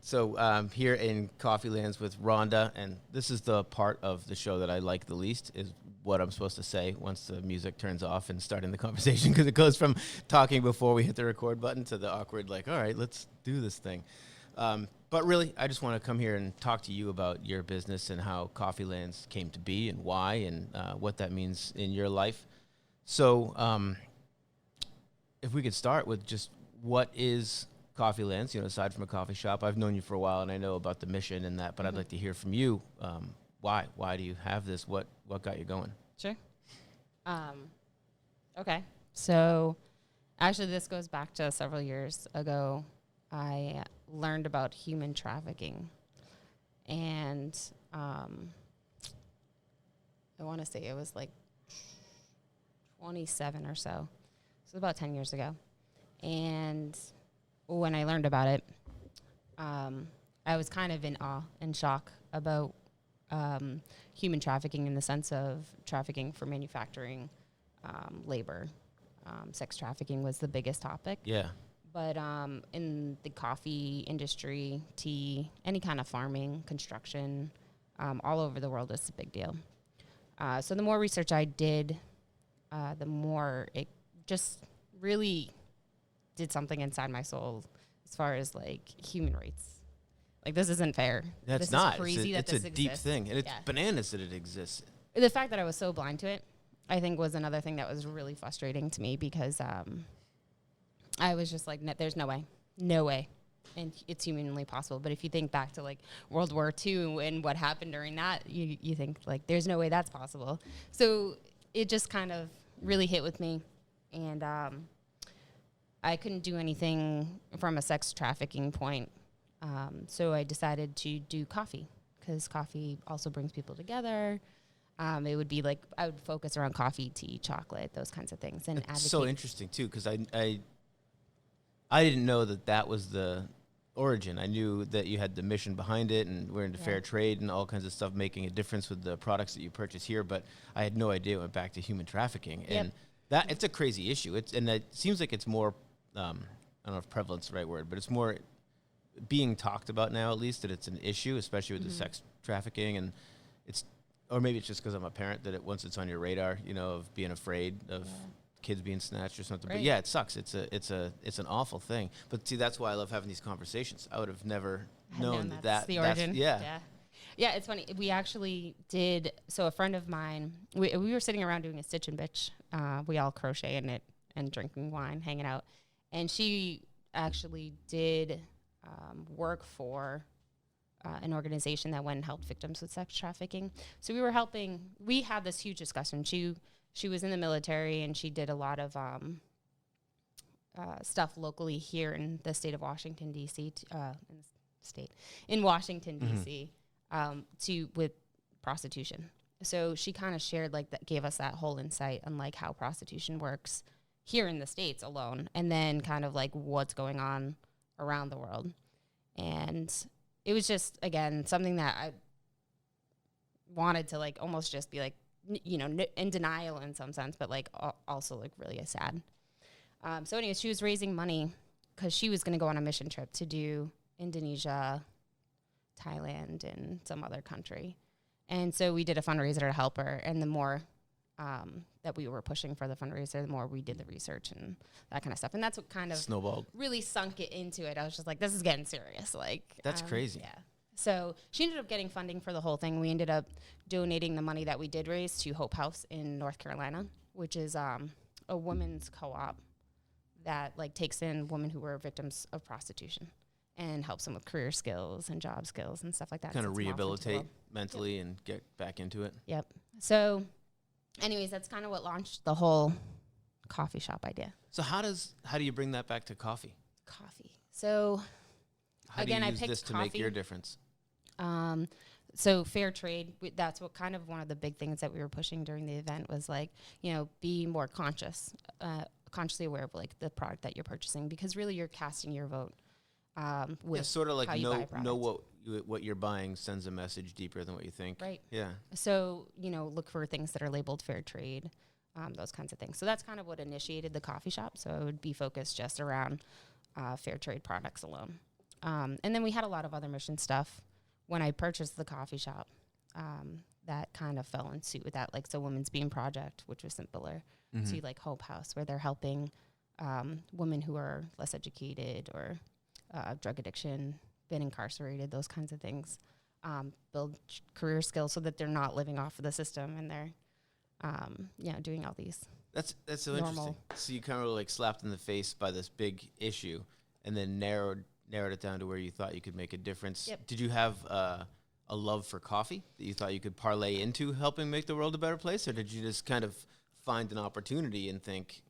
So here in Coffeelands with Rhonda, and this is the part of the show that I like the least, is what I'm supposed to say once the music turns off and starting the conversation, because it goes from talking before we hit the record button to the awkward, like, all right, let's do this thing. But really, I just want to come here and talk to you about your business and how Coffeelands came to be and why and what that means in your life. So if we could start with just what is Coffeelands, aside from a coffee shop. I've known you for a while, and I know about the mission and that, but I'd like to hear from you. Why? Why do you have this? What got you going? Sure. Okay. So actually, this goes back to several years ago. I learned about human trafficking, and I want to say it was like 27 or so. So about 10 years ago. And when I learned about it, I was kind of in awe and shock about human trafficking in the sense of trafficking for manufacturing labor. Sex trafficking was the biggest topic. Yeah. But in the coffee industry, tea, any kind of farming, construction, all over the world, it's a big deal. So the more research I did, the more it just really did something inside my soul as far as like human rights. Like, this isn't fair. That's this not. Is crazy it's a deep thing, and it's bananas that it exists. The fact that I was so blind to it, I think, was another thing that was really frustrating to me, because I was just like, there's no way, and it's humanly possible. But if you think back to like World War II and what happened during that, you think like there's no way that's possible. So it just kind of really hit with me, and I couldn't do anything from a sex trafficking point. So I decided to do coffee, because coffee also brings people together. It would be like, I would focus around coffee, tea, chocolate, those kinds of things. And it's so interesting too, because I didn't know that was the origin. I knew that you had the mission behind it, and we're into fair trade and all kinds of stuff, making a difference with the products that you purchase here. But I had no idea it went back to human trafficking. Yep. And that it's a crazy issue. And it seems like it's more, I don't know if prevalent's the right word, but it's more being talked about now, at least, that it's an issue, especially with the sex trafficking. And or maybe it's just because I'm a parent, that once it's on your radar, of being afraid of kids being snatched or something. Right. But yeah, it sucks. It's an awful thing. But see, that's why I love having these conversations. I would have never known that's the origin. Yeah, it's funny. We actually did. So a friend of mine, we were sitting around doing a stitch and bitch. We all crochet in it and drinking wine, hanging out. And she actually did work for an organization that went and helped victims with sex trafficking. So we were helping. We had this huge discussion. She was in the military, and she did a lot of stuff locally here in the state of Washington, D.C., in Washington, D.C., with prostitution. So she kind of shared, like, that, gave us that whole insight on, like, how prostitution works here in the States alone, and then kind of, like, what's going on around the world. And it was just, again, something that I wanted to, like, almost just be, like, in denial in some sense, but, like, also, like, really sad. So anyways, she was raising money because she was going to go on a mission trip to do Indonesia, Thailand, and some other country. And so we did a fundraiser to help her. And the more that we were pushing for the fundraiser, the more we did the research and that kind of stuff. And that's what kind of snowballed, really sunk it into it. I was just like, this is getting serious. Like, that's crazy. Yeah. So she ended up getting funding for the whole thing. We ended up donating the money that we did raise to Hope House in North Carolina, which is a women's co-op that, like, takes in women who were victims of prostitution and helps them with career skills and job skills and stuff like that. Kind of rehabilitate mentally and get back into it. Yep. So anyways, that's kind of what launched the whole coffee shop idea. So how do you bring that back to coffee? So how again, do you I use picked this to coffee. make your difference? So fair trade, that's what kind of one of the big things that we were pushing during the event was, like, be more consciously aware of, like, the product that you're purchasing, because really you're casting your vote. With sort of like how you buy a know what you're buying sends a message deeper than what you think. Right. Yeah. So, look for things that are labeled fair trade, those kinds of things. So that's kind of what initiated the coffee shop. So it would be focused just around fair trade products alone. And then we had a lot of other mission stuff when I purchased the coffee shop. That kind of fell in suit with that, like so Women's Bean Project, which was simpler, to like Hope House, where they're helping women who are less educated or drug addiction, been incarcerated, those kinds of things, build career skills so that they're not living off of the system and they're doing all these. That's so interesting. So you kind of like slapped in the face by this big issue, and then narrowed it down to where you thought you could make a difference. Yep. Did you have a love for coffee that you thought you could parlay into helping make the world a better place, or did you just kind of find an opportunity and think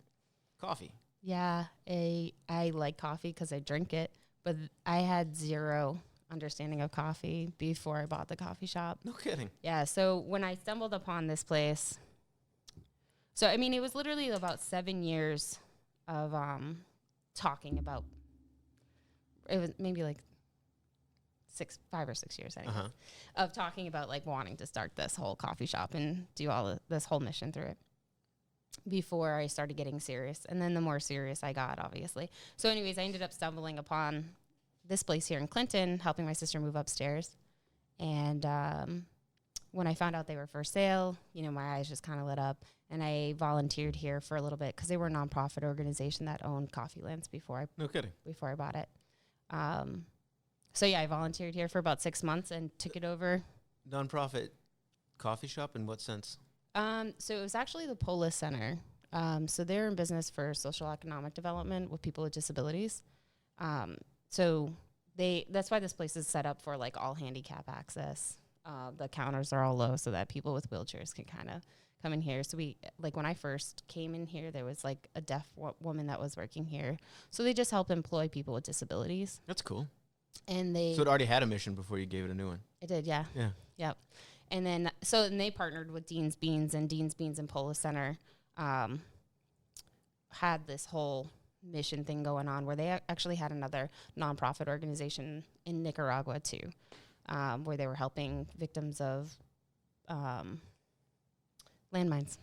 coffee? Yeah, I like coffee because I drink it, but I had zero understanding of coffee before I bought the coffee shop. No kidding. Yeah, so when I stumbled upon this place, so I mean, it was literally about 7 years of talking about, it was maybe like 5 or 6 years anyway, of talking about like wanting to start this whole coffee shop and do this whole mission through it before I started getting serious. And then the more serious I got, obviously. So anyways, I ended up stumbling upon this place here in Clinton, helping my sister move upstairs. And when I found out they were for sale, my eyes just kind of lit up. And I volunteered here for a little bit because they were a nonprofit organization that owned Coffeelands before I bought it. So yeah, I volunteered here for about 6 months and took it over. Nonprofit coffee shop in what sense? So it was actually the Polis Center. So they're in business for social economic development with people with disabilities. So that's why this place is set up for like all handicap access. The counters are all low so that people with wheelchairs can kind of come in here. So when I first came in here, there was like a deaf woman that was working here. So they just help employ people with disabilities. That's cool. And so it already had a mission before you gave it a new one. It did, yeah. Yeah. Yep. And then, they partnered with Dean's Beans, and Dean's Beans and Polis Center had this whole mission thing going on where they actually had another nonprofit organization in Nicaragua too, where they were helping victims of landmines.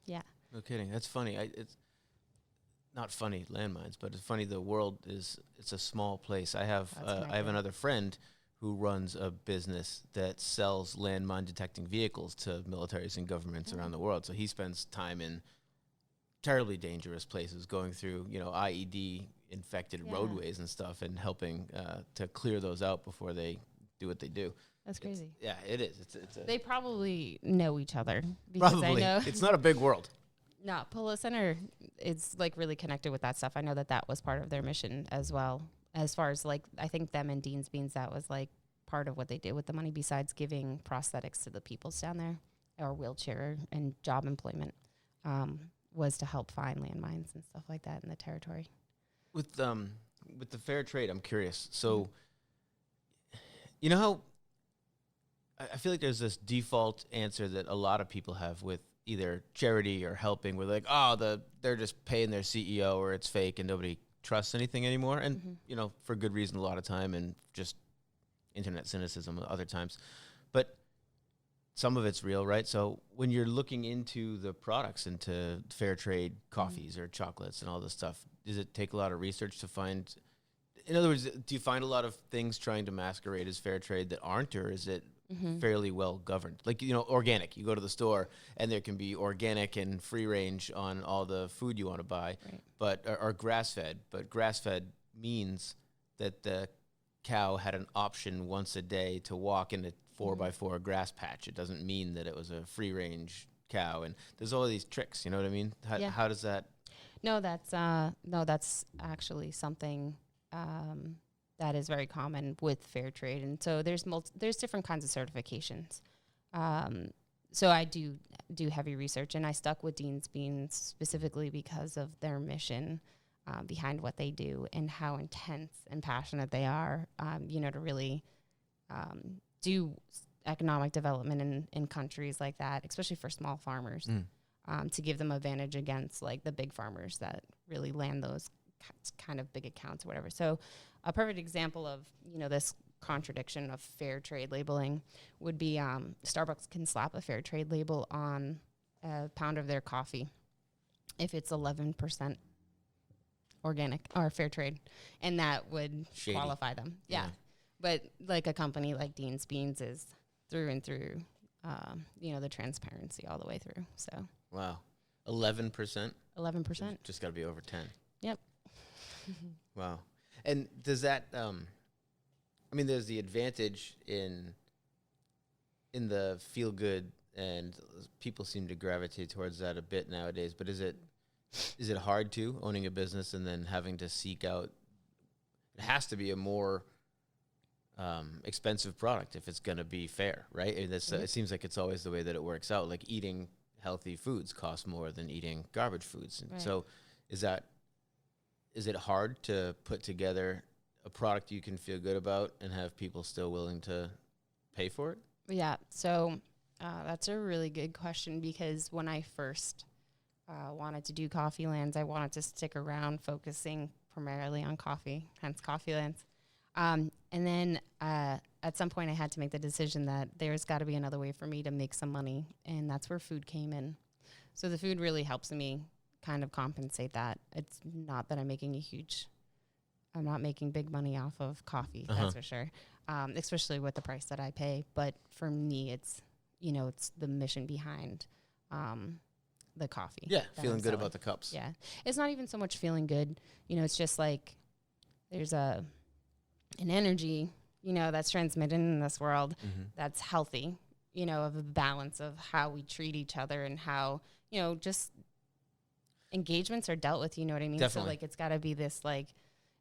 Yeah. No kidding. That's funny. It's not funny, landmines, but it's funny. The world it's a small place. I have another friend who runs a business that sells landmine detecting vehicles to militaries and governments around the world. So he spends time in terribly dangerous places, going through, IED infected roadways and stuff, and helping to clear those out before they do what they do. That's crazy. It is. They probably know each other because probably. I know It's not a big world. No, Polis Center is like really connected with that stuff. I know that was part of their mission as well. As far as like, I think them and Dean's Beans, that was like part of what they did with the money besides giving prosthetics to the peoples down there, or wheelchair and job employment, was to help find landmines and stuff like that in the territory. With the fair trade, I'm curious. So, you know how I feel like there's this default answer that a lot of people have with either charity or helping, where like, they're just paying their CEO or it's fake and nobody trusts anything anymore. And, for good reason a lot of time, and just internet cynicism other times. But some of it's real, right? So when you're looking into the products, into fair trade coffees or chocolates and all this stuff, does it take a lot of research to find? In other words, do you find a lot of things trying to masquerade as fair trade that aren't, or is it fairly well governed? Like, organic, you go to the store and there can be organic and free range on all the food you want to buy, right. but or grass-fed. But grass-fed means that the cow had an option once a day to walk in a 4x4 grass patch. It doesn't mean that it was a free-range cow. And there's all these tricks, you know what I mean? How does that? No, that's actually something that is very common with fair trade. And so there's different kinds of certifications. So I do heavy research, and I stuck with Dean's Beans specifically because of their mission behind what they do and how intense and passionate they are, to really do economic development in countries like that, especially for small farmers, to give them advantage against like the big farmers that really land those kind of big accounts or whatever. So a perfect example of, this contradiction of fair trade labeling would be Starbucks can slap a fair trade label on a pound of their coffee if it's 11% organic or fair trade, and that would Shady. qualify them. Yeah. Yeah. But like a company like Dean's Beans is through and through, the transparency all the way through. So Wow. 11%? 11%. Just got to be over 10. Yep. Wow. And does that, there's the advantage in the feel good, and people seem to gravitate towards that a bit nowadays, but is it hard owning a business and then having to seek out, it has to be a more expensive product if it's going to be fair, right? It seems like it's always the way that it works out. Like eating healthy foods costs more than eating garbage foods. Right. So is it hard to put together a product you can feel good about and have people still willing to pay for it? Yeah. So that's a really good question, because when I first wanted to do Coffeelands, I wanted to stick around focusing primarily on coffee, hence Coffeelands. And then at some point I had to make the decision that there's got to be another way for me to make some money, and that's where food came in. So the food really helps me kind of compensate that. It's not that I'm not making big money off of coffee, that's for sure, especially with the price that I pay. But for me, it's the mission behind the coffee. Yeah, feeling good about the cups. Yeah. It's not even so much feeling good. It's just like there's an energy, that's transmitted in this world that's healthy, of a balance of how we treat each other and how, just engagements are dealt with, you know what I mean? Definitely. So like it's got to be this like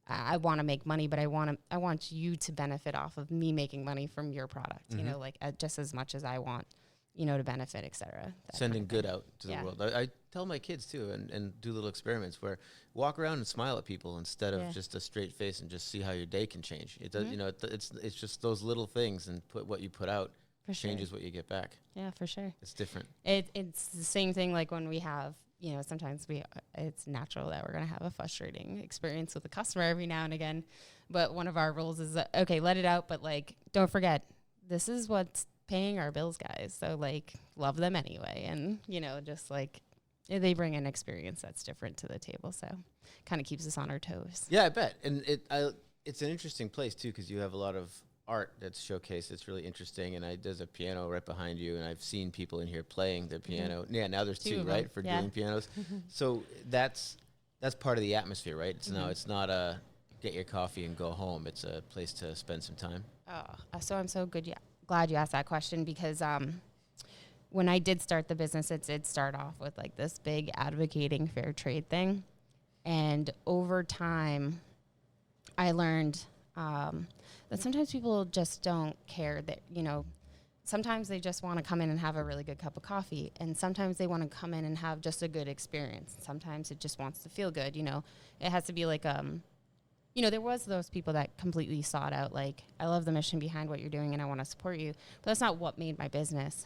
I want to make money, but I want you to benefit off of me making money from your product, just as much as I want, to benefit, et cetera. Sending good out to the world. I tell my kids too, and do little experiments where walk around and smile at people instead of just a straight face, and just see how your day can change. It does, it's just those little things, and what you put out changes what you get back. Yeah, for sure. It's different. It's the same thing like when we have, sometimes it's natural that we're going to have a frustrating experience with a customer every now and again. But one of our rules is that, okay, let it out, but like, don't forget, this is what's paying our bills, guys. So like, love them anyway. And, just like, they bring an experience that's different to the table. So kind of keeps us on our toes. Yeah, I bet. And it's an interesting place too, because you have a lot of art that's showcased. It's really interesting. And there's a piano right behind you, and I've seen people in here playing the piano. Yeah, now there's two, right, for doing pianos. So that's part of the atmosphere, right? It's not a get your coffee and go home. It's a place to spend some time. So I'm so glad you asked that question, because when I did start the business, it did start off with like this big advocating fair trade thing. And over time, I learned that sometimes people just don't care that, sometimes they just want to come in and have a really good cup of coffee. And sometimes they want to come in and have just a good experience. Sometimes it just wants to feel good. It has to be like, there was those people that completely sought out, like, I love the mission behind what you're doing and I want to support you. But that's not what made my business.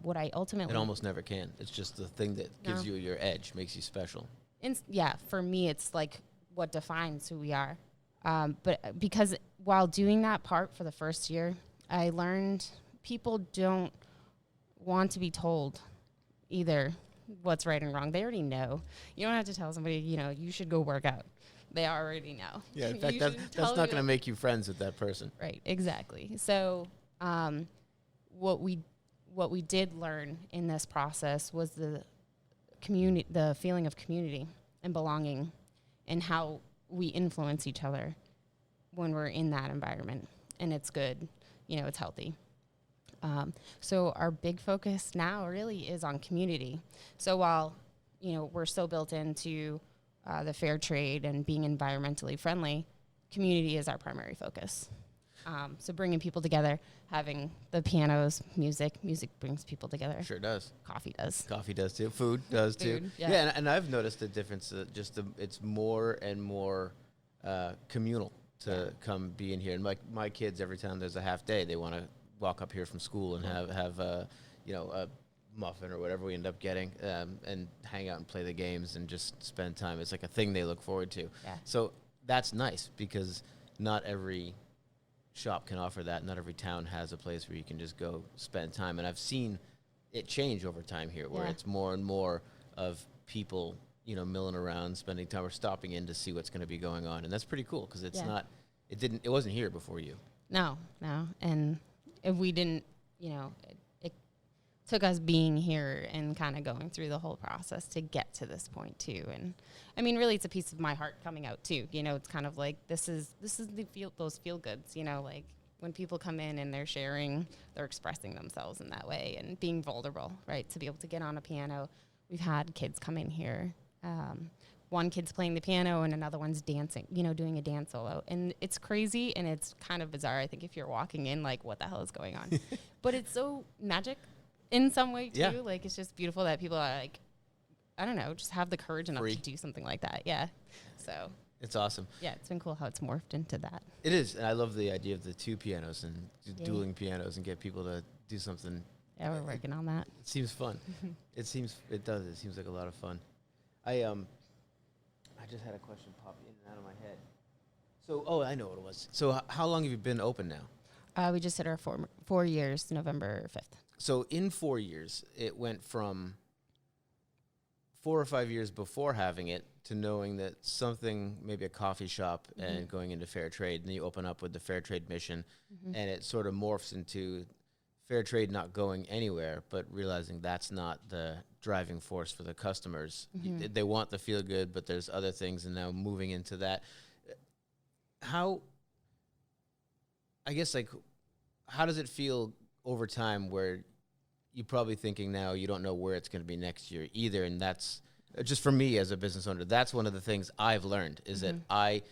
What I ultimately... It almost never can. It's just the thing that gives you your edge, makes you special. For me, it's like what defines who we are. But because while doing that part for the first year, I learned people don't want to be told either what's right and wrong. They already know. You don't have to tell somebody, you should go work out. They already know. Yeah, in fact, that's not going to make you friends with that person. Right, exactly. So what we did learn in this process was the feeling of community and belonging, and how we influence each other when we're in that environment. And it's good, it's healthy. So our big focus now really is on community. So while, we're so built into the fair trade and being environmentally friendly, community is our primary focus. So bringing people together, having the pianos, music brings people together. Sure does. Coffee does. Coffee does too. Food does too. Yeah, and I've noticed the difference. It's more and more communal to come be in here. And my kids, every time there's a half day, they want to walk up here from school and have a muffin or whatever we end up getting, and hang out and play the games and just spend time. It's like a thing they look forward to. Yeah. So that's nice, because not every shop can offer that. Not every town has a place where you can just go spend time. And I've seen it change over time here, where it's more and more of people milling around, spending time, or stopping in to see what's going to be going on. And that's pretty cool because it wasn't here before you. No. And if we didn't, it took us being here and kind of going through the whole process to get to this point too. And I mean, really, it's a piece of my heart coming out too. It's kind of like, this is those feel goods, like when people come in and they're sharing, they're expressing themselves in that way and being vulnerable, right? To be able to get on a piano. We've had kids come in here. One kid's playing the piano and another one's dancing, doing a dance solo. And it's crazy and it's kind of bizarre. I think if you're walking in, like, what the hell is going on? But it's so magic in some way too. Yeah. Like, it's just beautiful that people are like, I don't know, just have the courage enough to do something like that. Yeah. So it's awesome. Yeah, it's been cool how it's morphed into that. It is. And I love the idea of the two pianos and dueling pianos and get people to do something. Yeah, we're working on that. It seems fun. It does. It seems like a lot of fun. I just had a question pop in and out of my head. So, I know what it was. So how long have you been open now? We just hit our 4 years, November 5th. So in 4 years, it went from 4 or 5 years before having it to knowing that something, maybe a coffee shop and going into fair trade, and then you open up with the fair trade mission, and it sort of morphs into fair trade not going anywhere, but realizing that's not the driving force for the customers. They want the feel good, but there's other things, and now moving into that. How does it feel over time where you're probably thinking now you don't know where it's going to be next year either, and that's just for me as a business owner, that's one of the things I've learned is that I've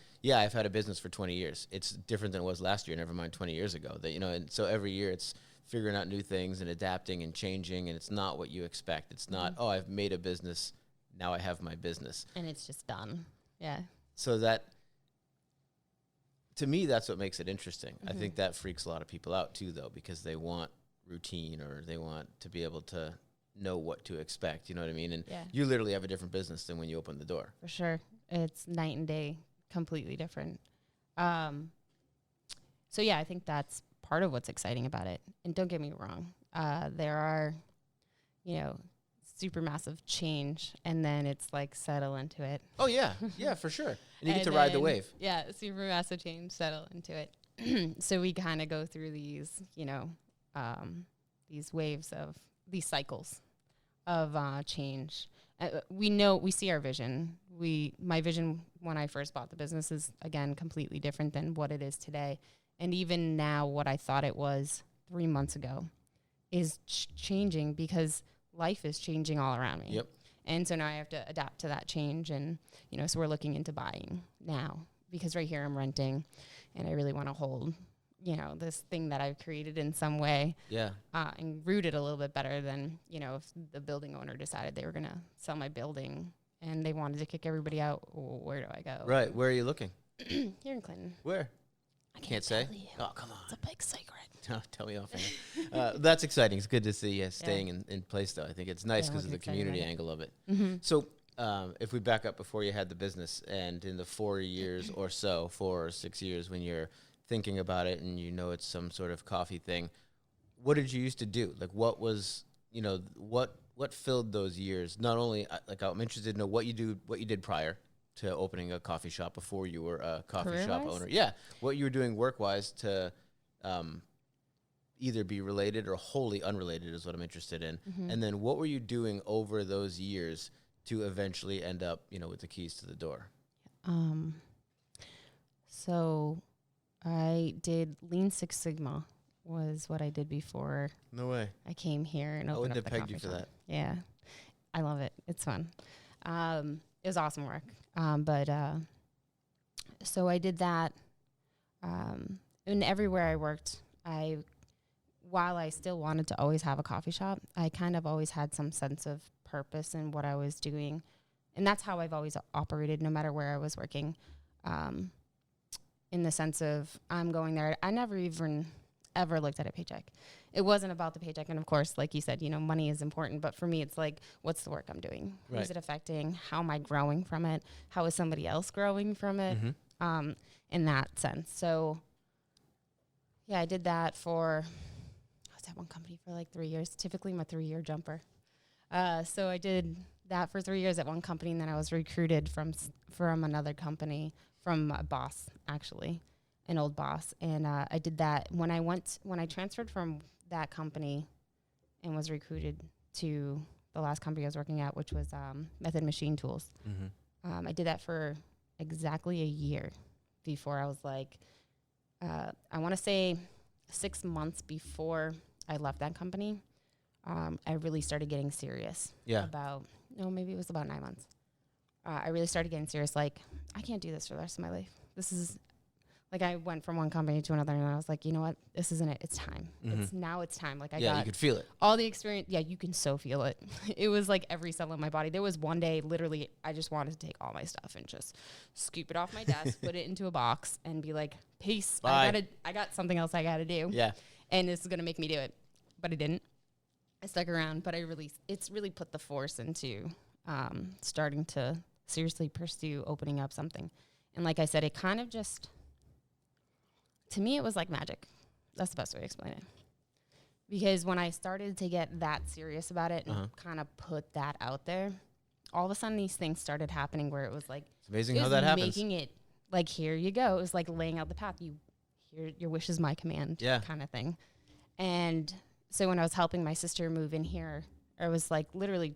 had a business for 20 years. It's different than it was last year, never mind 20 years ago. And so every year it's figuring out new things and adapting and changing, and it's not what you expect. It's not, I've made a business, now I have my business. And it's just done. Yeah. So that, to me, that's what makes it interesting. I think that freaks a lot of people out too, though, because they want routine or they want to be able to know what to expect. You know what I mean? And you literally have a different business than when you open the door. For sure. It's night and day, completely different. So yeah, I think that's part of what's exciting about it. And don't get me wrong, there are, super massive change, and then it's like settle into it. Oh yeah, for sure. And you get to ride the wave. Yeah, super massive change, settle into it. So we kind of go through these, these waves of these cycles of change. We see our vision. My vision when I first bought the business is, again, completely different than what it is today. And even now, what I thought it was 3 months ago is changing because life is changing all around me. Yep. And so now I have to adapt to that change. And, so we're looking into buying now because right here I'm renting and I really want to hold, this thing that I've created in some way. Yeah. And root it a little bit better than, if the building owner decided they were going to sell my building and they wanted to kick everybody out. Where do I go? Right. Where are you looking? Here in Clinton. Where? I can't say. Oh, come on. It's a big secret. Tell me off air. That's exciting. It's good to see you staying in place, though. I think it's nice because of the community angle of it. So if we back up before you had the business and in the 4 years or so, 4 or 6 years when you're thinking about it and it's some sort of coffee thing, what did you used to do? Like what was, what filled those years? Not only, I'm interested to know what you did prior to opening a coffee shop before you were a coffee shop owner. Yeah. What you were doing work-wise to either be related or wholly unrelated is what I'm interested in. And then what were you doing over those years to eventually end up, with the keys to the door? So I did Lean Six Sigma was what I did before. No way. I came here and opened up the coffee shop. I wouldn't have pegged you for that. Yeah. I love it. It's fun. It was awesome work. So I did that. And everywhere I worked, while I still wanted to always have a coffee shop, I kind of always had some sense of purpose in what I was doing. And that's how I've always operated, no matter where I was working. In the sense of I'm going there. I never even ever looked at a paycheck. It wasn't about the paycheck. And of course, like you said, money is important. But for me, it's like, what's the work I'm doing? Right. Who's it affecting? How am I growing from it? How is somebody else growing from it? In that sense. So, yeah, I did that I was at one company for like 3 years. Typically, I'm a 3-year jumper. So I did that for 3 years at one company, and then I was recruited from another company, from a boss, actually, an old boss. And I did that when I transferred from that company and was recruited to the last company I was working at, which was Method Machine Tools. I did that for exactly a year before I was like, I want to say 6 months before I left that company, I really started getting serious. Maybe it was about 9 months. I really started getting serious. Like, I can't do this for the rest of my life. This is like, I went from one company to another, and I was like, you know what? This isn't it. It's time. It's time. Like, I got you could feel it. all the experience. Yeah, you can so feel it. It was like every cell in my body. There was one day, literally, I just wanted to take all my stuff and just scoop it off my desk, put it into a box, and be like, peace. Bye. I got something else I got to do. Yeah. And this is going to make me do it. But I didn't. I stuck around, but it's really put the force into starting to seriously pursue opening up something. And like I said, it kind of just, to me, it was like magic. That's the best way to explain it. Because when I started to get that serious about it and kind of put that out there, all of a sudden these things started happening where it was like, it's amazing how that happens. Making it like, here you go. It was like laying out the path. Your wish is my command, kind of thing. And so when I was helping my sister move in here, I was like literally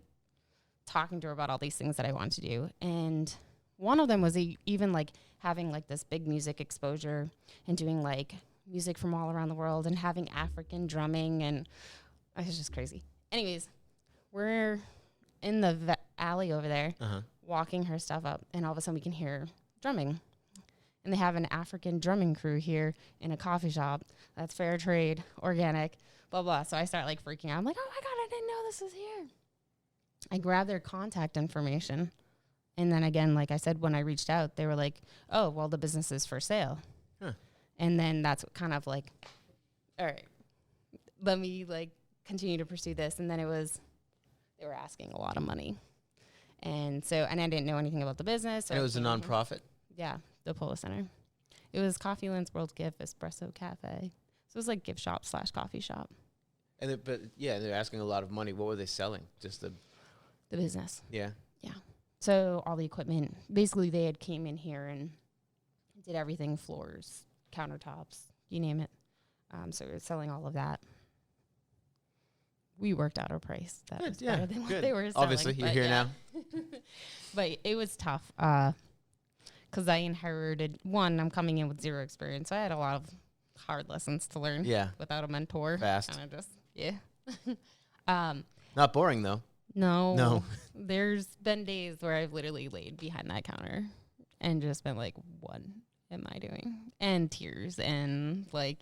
talking to her about all these things that I wanted to do. And one of them was even like having like this big music exposure and doing like music from all around the world and having African drumming. And it was just crazy. Anyways, we're in the alley over there walking her stuff up. And all of a sudden we can hear drumming. And they have an African drumming crew here in a coffee shop that's fair trade, organic, blah, blah. So I start like freaking out. I'm like, oh my God, I didn't know this was here. I grabbed their contact information. And then again, like I said, when I reached out, they were like, oh, well, the business is for sale. And then that's what kind of like, all right, let me like continue to pursue this. And then they were asking a lot of money. And I didn't know anything about the business. And it was a nonprofit? Yeah, the Polo Center. It was Coffeelands World Gift Espresso Cafe. So it was like gift shop / coffee shop. And they're asking a lot of money. What were they selling? Just the business. Yeah. Yeah. So all the equipment, basically they had came in here and did everything, floors, countertops, you name it. So we were selling all of that. We worked out a price that was better than what they were selling. Obviously, you're here now. But it was tough because I inherited, I'm coming in with zero experience. So I had a lot of hard lessons to learn without a mentor. Fast. Kind of just, Not boring, though. No. There's been days where I've literally laid behind that counter and just been like, what am I doing? And tears and like,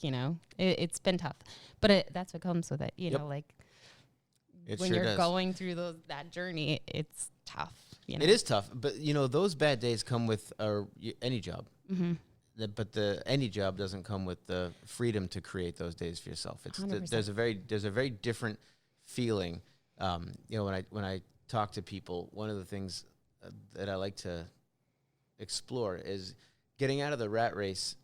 it's been tough. But that's what comes with it, know, like when you're going through that journey, it's tough. It is tough. But, those bad days come with any job. But any job doesn't come with the freedom to create those days for yourself. There's a very different feeling. When I talk to people, one of the things that I like to explore is getting out of the rat race.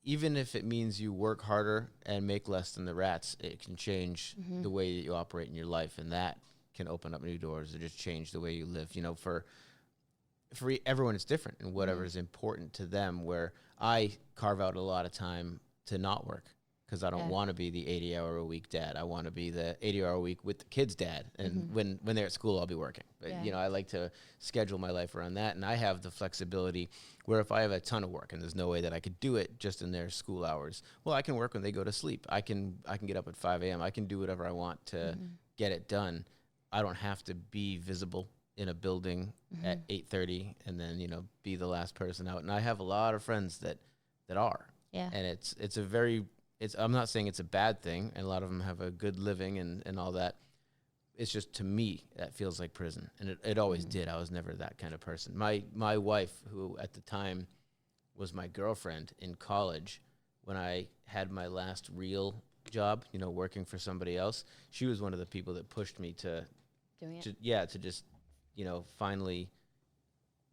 Even if it means you work harder and make less than the rats, it can change the way that you operate in your life, and that can open up new doors or just change the way you live. For everyone, it's different, and whatever is important to them. Where I carve out a lot of time to not work because I don't want to be the 80-hour-a-week dad. I want to be the 80-hour-a-week with the kids' dad, and when they're at school, I'll be working. But I like to schedule my life around that, and I have the flexibility where if I have a ton of work and there's no way that I could do it just in their school hours, well, I can work when they go to sleep. I can get up at 5 a.m. I can do whatever I want to get it done. I don't have to be visible in a building at 8:30 and then be the last person out. And I have a lot of friends that are. Yeah. And I'm not saying it's a bad thing, and a lot of them have a good living and all that. It's just, to me, that feels like prison. And it always did. I was never that kind of person. My wife, who at the time was my girlfriend in college, when I had my last real job, working for somebody else, she was one of the people that pushed me to just, finally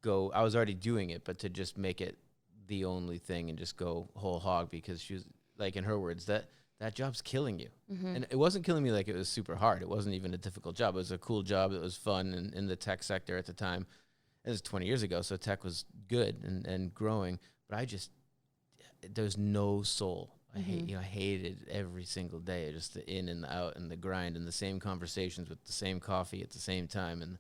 go. I was already doing it, but to just make it the only thing and just go whole hog, because she was, like, in her words, that job's killing you. And it wasn't killing me like it was super hard. It wasn't even a difficult job. It was a cool job. It was fun in the tech sector at the time. It was 20 years ago, so tech was good and growing. But there's no soul. I hated every single day, just the in and the out and the grind and the same conversations with the same coffee at the same time. And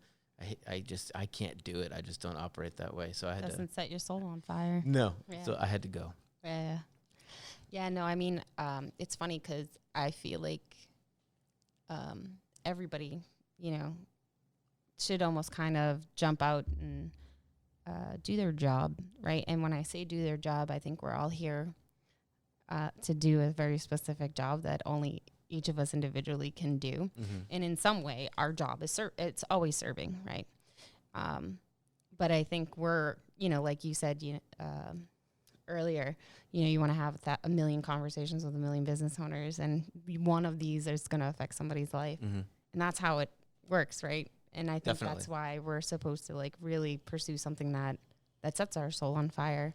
I can't do it. I just don't operate that way. So I had Doesn't set your soul on fire. No. Yeah. So I had to go. Yeah. Yeah, no, I mean, it's funny because I feel like everybody, should almost kind of jump out and do their job, right? And when I say do their job, I think we're all here to do a very specific job that only each of us individually can do. And in some way, our job is it's always serving, right? But I think we're, like you said, earlier, you want to have a million conversations with a million business owners, and one of these is going to affect somebody's life. And that's how it works, right? And I think that's why we're supposed to like really pursue something that sets our soul on fire,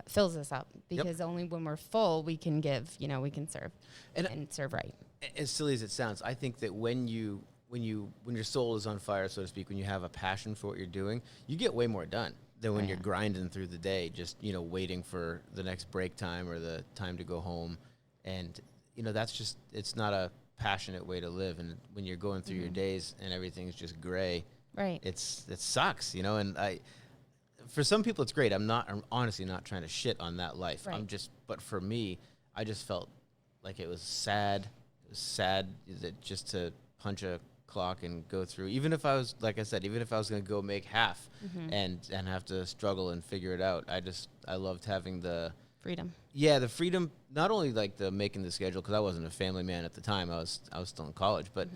fills us up, because only when we're full, we can give, we can serve and serve right. As silly as it sounds, I think that when your soul is on fire, so to speak, when you have a passion for what you're doing, you get way more done than when you're grinding through the day, just, waiting for the next break time or the time to go home. And, that's just, it's not a passionate way to live. And when you're going through your days and everything's just gray, right, it sucks, and for some people it's great. I'm honestly not trying to shit on that life. Right. But for me, I just felt like it was sad. It was sad that just to punch a clock and go through, even if I was, like I said, even if I was going to go make half and have to struggle and figure it out, I loved having the freedom. Yeah, the freedom, not only like the making the schedule, because I wasn't a family man at the time. I was still in college, but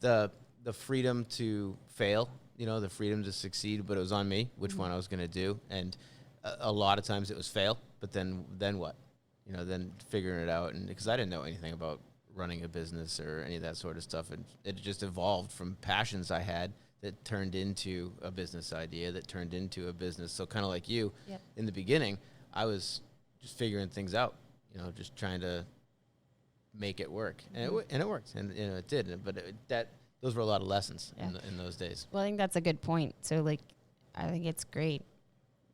the freedom to fail, the freedom to succeed, but it was on me which one I was going to do. And a lot of times it was fail, but then what? Then figuring it out. And because I didn't know anything about running a business or any of that sort of stuff, and it just evolved from passions I had that turned into a business idea that turned into a business. So kind of like you, in the beginning, I was just figuring things out, just trying to make it work, and it worked, and it did. But those were a lot of lessons in those days. Well, I think that's a good point. So, like, I think it's great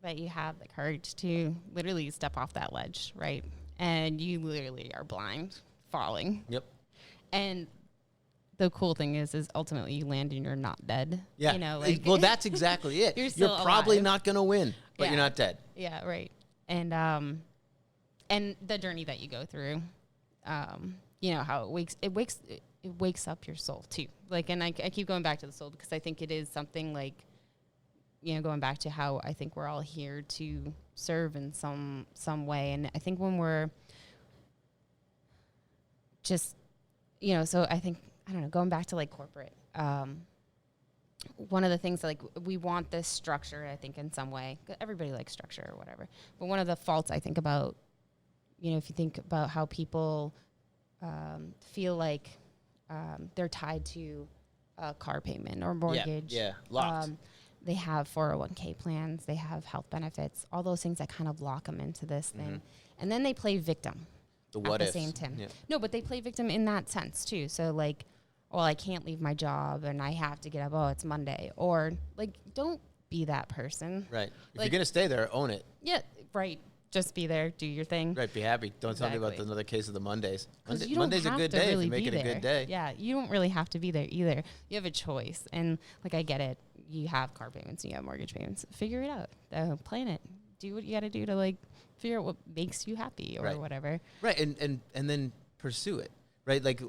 that you have the courage to literally step off that ledge, right? And you literally are blind, falling. Yep. And the cool thing is ultimately you land and you're not dead. Yeah. Well, that's exactly it. You're probably alive. not going to win, but you're not dead. Yeah, right. And the journey that you go through, how it wakes up your soul too. Like, and I keep going back to the soul because I think it is something like, going back to how I think we're all here to serve in some way. And I think when we're just, so I think, I don't know, going back to like corporate, one of the things that, like, we want this structure, I think, in some way. Everybody likes structure or whatever. But one of the faults I think about, if you think about how people feel like they're tied to a car payment or mortgage. Yeah, locked. They have 401k plans. They have health benefits. All those things that kind of lock them into this thing. And then they play victim at the same time. Yeah. No, but they play victim in that sense, too. So, like, well, I can't leave my job and I have to get up. Oh, it's Monday. Or, like, don't be that person. Right. If you're going to stay there, own it. Yeah, right. Just be there. Do your thing. Right. Be happy. Don't tell me about another case of the Mondays. Monday's a good day if you make it a good day. Yeah, you don't really have to be there either. You have a choice. And, like, I get it. You have car payments. You have mortgage payments. Figure it out. Plan it. Do what you got to do to, like, figure out what makes you happy or whatever. Right. And then pursue it. Right. Like,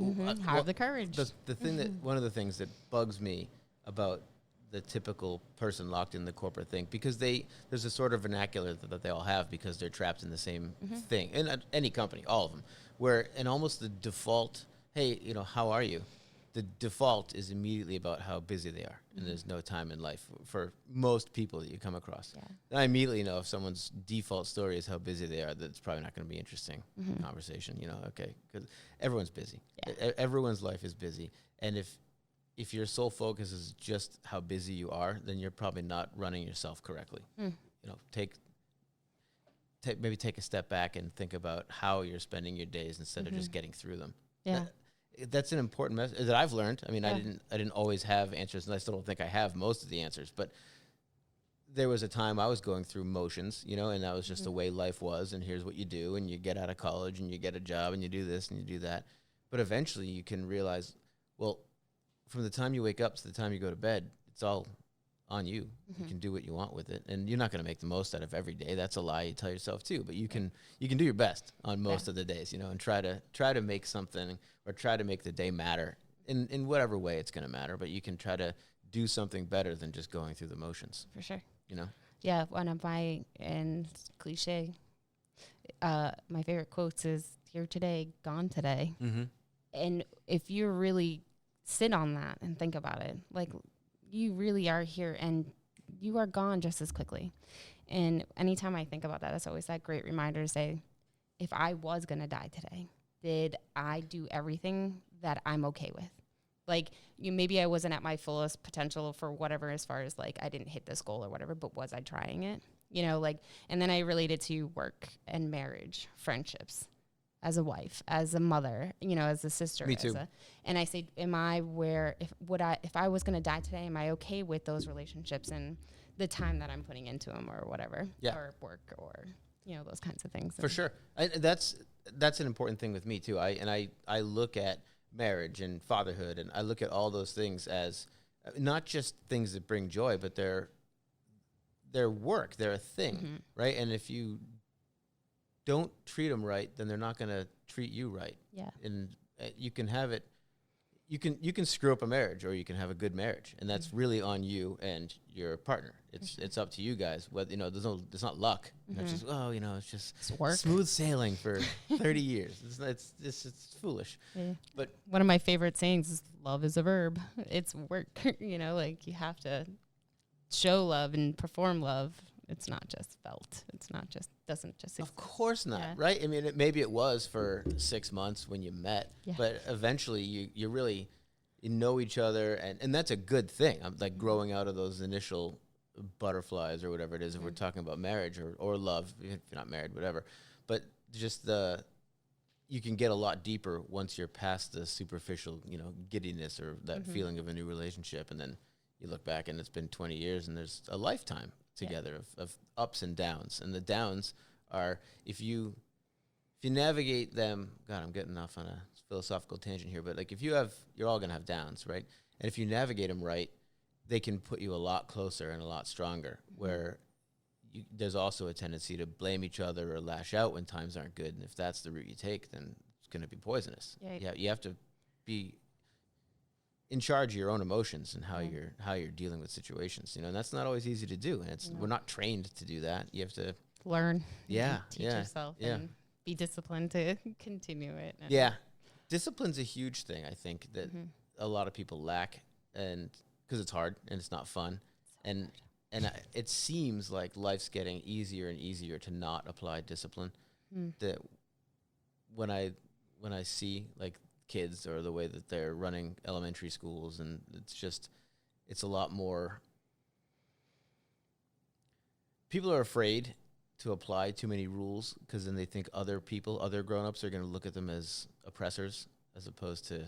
have the courage. The thing that one of the things that bugs me about the typical person locked in the corporate thing, because there's a sort of vernacular that they all have because they're trapped in the same thing in any company, all of them, where and almost the default, hey, how are you? The default is immediately about how busy they are, and there's no time in life for most people that you come across. Yeah. And I immediately know if someone's default story is how busy they are, that's probably not going to be interesting conversation. Okay, because everyone's busy. Yeah. Everyone's life is busy, and if your sole focus is just how busy you are, then you're probably not running yourself correctly. maybe take a step back and think about how you're spending your days instead of just getting through them. Yeah. That's an important message that I've learned. I mean, I didn't always have answers, and I still don't think I have most of the answers, but there was a time I was going through motions, and that was just the way life was, and here's what you do, and you get out of college, and you get a job, and you do this, and you do that. But eventually you can realize, well, from the time you wake up to the time you go to bed, it's all on you. You can do what you want with it, and you're not going to make the most out of every day. That's a lie you tell yourself too, but you can do your best on most of the days, and try to make something or try to make the day matter in whatever way it's going to matter, but you can try to do something better than just going through the motions. For sure. Yeah, one of my, and cliche, my favorite quotes is here today, gone today. And if you really sit on that and think about it, like you really are here and you are gone just as quickly. And anytime I think about that, that's always that great reminder to say, if I was going to die today, did I do everything that I'm okay with? Like, maybe I wasn't at my fullest potential for whatever, as far as like I didn't hit this goal or whatever, but was I trying it? And then I related to work and marriage, friendships, as a wife, as a mother, as a sister. Me too. And I say, am I where, if I was going to die today, am I okay with those relationships and the time that I'm putting into them or whatever, or work or, those kinds of things. For sure. That's an important thing with me too. I look at marriage and fatherhood, and I look at all those things as not just things that bring joy, but they're work. They're a thing, right? And if you don't treat them right, then they're not going to treat you right. Yeah. And you can have it. You can screw up a marriage, or you can have a good marriage, and that's really on you and your partner. It's up to you guys. Whether there's not luck. It's just it's just work. Smooth sailing for 30 years. It's foolish. Yeah. But one of my favorite sayings is love is a verb. It's work. Like you have to show love and perform love. It's not just felt. Doesn't just exist. Of course not, right? I mean, maybe it was for 6 months when you met, but eventually you really know each other, and that's a good thing. I'm like growing out of those initial butterflies or whatever it is, if we're talking about marriage or love, if you're not married, whatever. But just you can get a lot deeper once you're past the superficial, giddiness or that feeling of a new relationship, and then you look back and it's been 20 years and there's a lifetime together of ups and downs. And the downs are, if you navigate them, God, I'm getting off on a philosophical tangent here, but like you're all going to have downs, right? And if you navigate them right, they can put you a lot closer and a lot stronger, where there's also a tendency to blame each other or lash out when times aren't good. And if that's the route you take, then it's going to be poisonous. Yeah, you have to be in charge of your own emotions and how you're dealing with situations, and that's not always easy to do. And we're not trained to do that. You have to learn, teach yourself, and be disciplined to continue it. Discipline's a huge thing, I think, that a lot of people lack, and because it's hard and it's not fun, it seems like life's getting easier and easier to not apply discipline. That when I see like kids or the way that they're running elementary schools, and it's a lot more, people are afraid to apply too many rules because then they think other grown-ups are going to look at them as oppressors as opposed to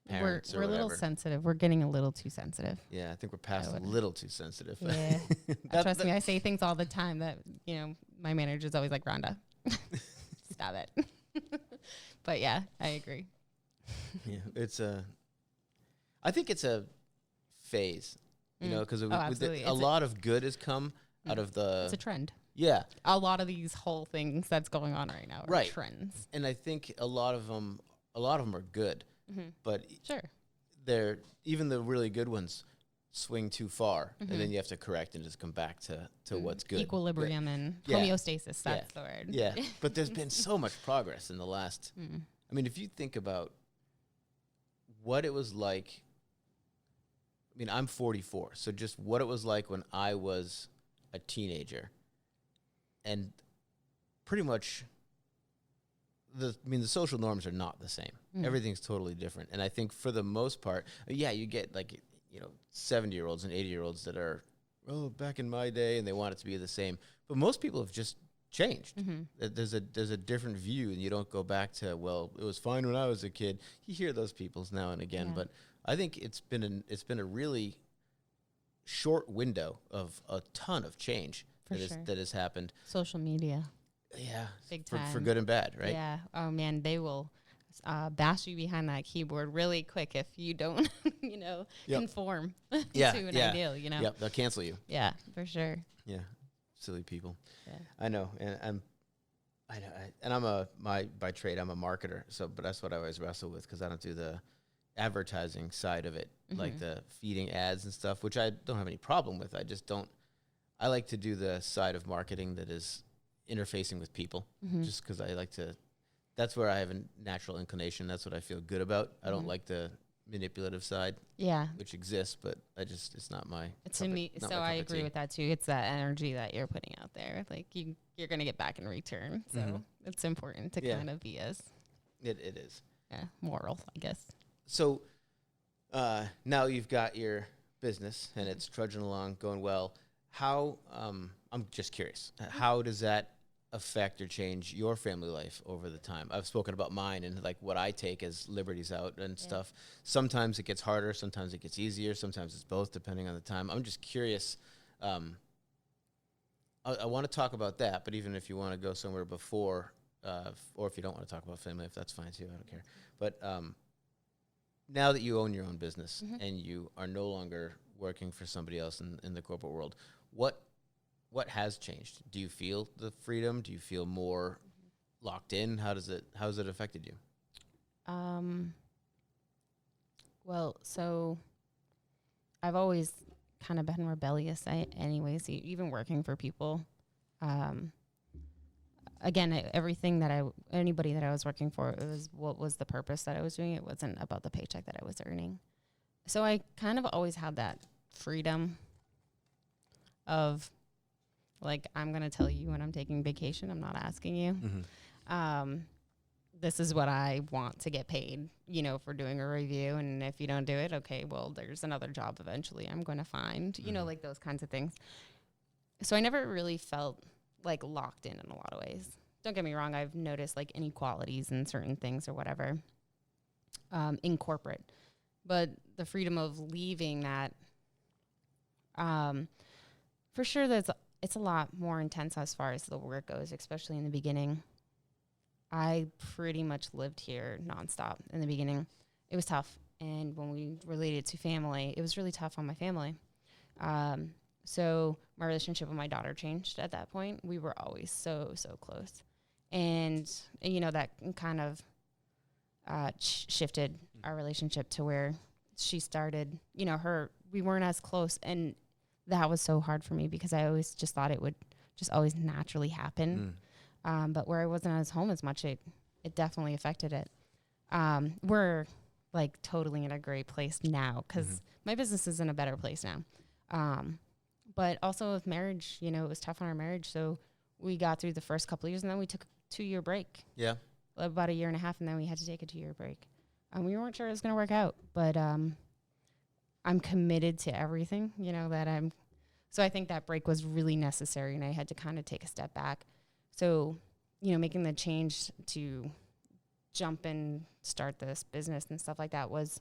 parents. We're a little sensitive. We're getting a little too sensitive. Yeah, I think we're past a little too sensitive. Yeah. Trust me, I say things all the time that, my manager's always like, Rhonda, stop it. But yeah, I agree. Yeah, I think it's a phase, because a lot of good has come out of the. It's a trend. Yeah, a lot of these whole things that's going on right now are trends, and I think a lot of them are good, but they're even the really good ones swing too far, and then you have to correct and just come back to what's good. Equilibrium and homeostasis. That's the word. Yeah, but there's been so much progress in the last. I mean, if you think about what it was like, I mean, I'm 44, so just what it was like when I was a teenager, and pretty much the social norms are not the same. Everything's totally different, and I think for the most part, you get like 70-year-olds and 80-year-olds that are, back in my day, and they want it to be the same, but most people have just changed. There's a different view, and you don't go back to, well, it was fine when I was a kid. You hear those peoples now and again, but I think it's been a really short window of a ton of change that has happened. Social media. Yeah. Big time. For good and bad, right? Yeah. Oh, man, they will bash you behind that keyboard really quick if you don't, conform to an ideal, Yep, they'll cancel you. Yeah, for sure. Yeah, silly people. Yeah. I know, and by trade I'm a marketer, but that's what I always wrestle with, because I don't do the advertising side of it, like the feeding ads and stuff, which I don't have any problem with. I just don't. I like to do the side of marketing that is interfacing with people, just because I like to. That's where I have a natural inclination. That's what I feel good about. I don't like the manipulative side, which exists, but it's not my. To me, so I agree with that too. It's that energy that you're putting out there. Like you're gonna get back in return. So it's important to kind of be as. It is. Yeah, moral, I guess. So now you've got your business and it's trudging along, going well. How I'm just curious. How does that affect or change your family life over the time? I've spoken about mine and like what I take as liberties out and stuff. Sometimes it gets harder, sometimes it gets easier, sometimes it's both, depending on the time. I'm just curious. I want to talk about that, but even if you want to go somewhere before, or if you don't want to talk about family, if that's fine too, I don't care. But now that you own your own business and you are no longer working for somebody else in the corporate world, what has changed? Do you feel the freedom? Do you feel more locked in? How has it affected you? Well, so I've always kind of been rebellious anyways, even working for people. Again, anybody that I was working for, it was what was the purpose that I was doing. It wasn't about the paycheck that I was earning. So I kind of always had that freedom of, like, I'm going to tell you when I'm taking vacation. I'm not asking you. This is what I want to get paid, for doing a review. And if you don't do it, okay, well, there's another job eventually I'm going to find, like those kinds of things. So I never really felt like locked in a lot of ways. Don't get me wrong. I've noticed like inequalities in certain things or whatever in corporate. But the freedom of leaving that, for sure, it's a lot more intense as far as the work goes, especially in the beginning. I pretty much lived here nonstop in the beginning. It was tough. And when we related to family, it was really tough on my family. So my relationship with my daughter changed at that point. We were always so, so close. And that kind of shifted our relationship to where she started, we weren't as close. And that was so hard for me because I always just thought it would just always naturally happen. But where I wasn't as home as much, it definitely affected it. We're like totally in a great place now because my business is in a better place now. But also with marriage, it was tough on our marriage. So we got through the first couple of years and then we took a 2-year break. Yeah. About a year and a half. And then we had to take a 2-year break. We weren't sure it was going to work out, but I'm committed to everything, so I think that break was really necessary and I had to kind of take a step back. So, making the change to jump and start this business and stuff like that was,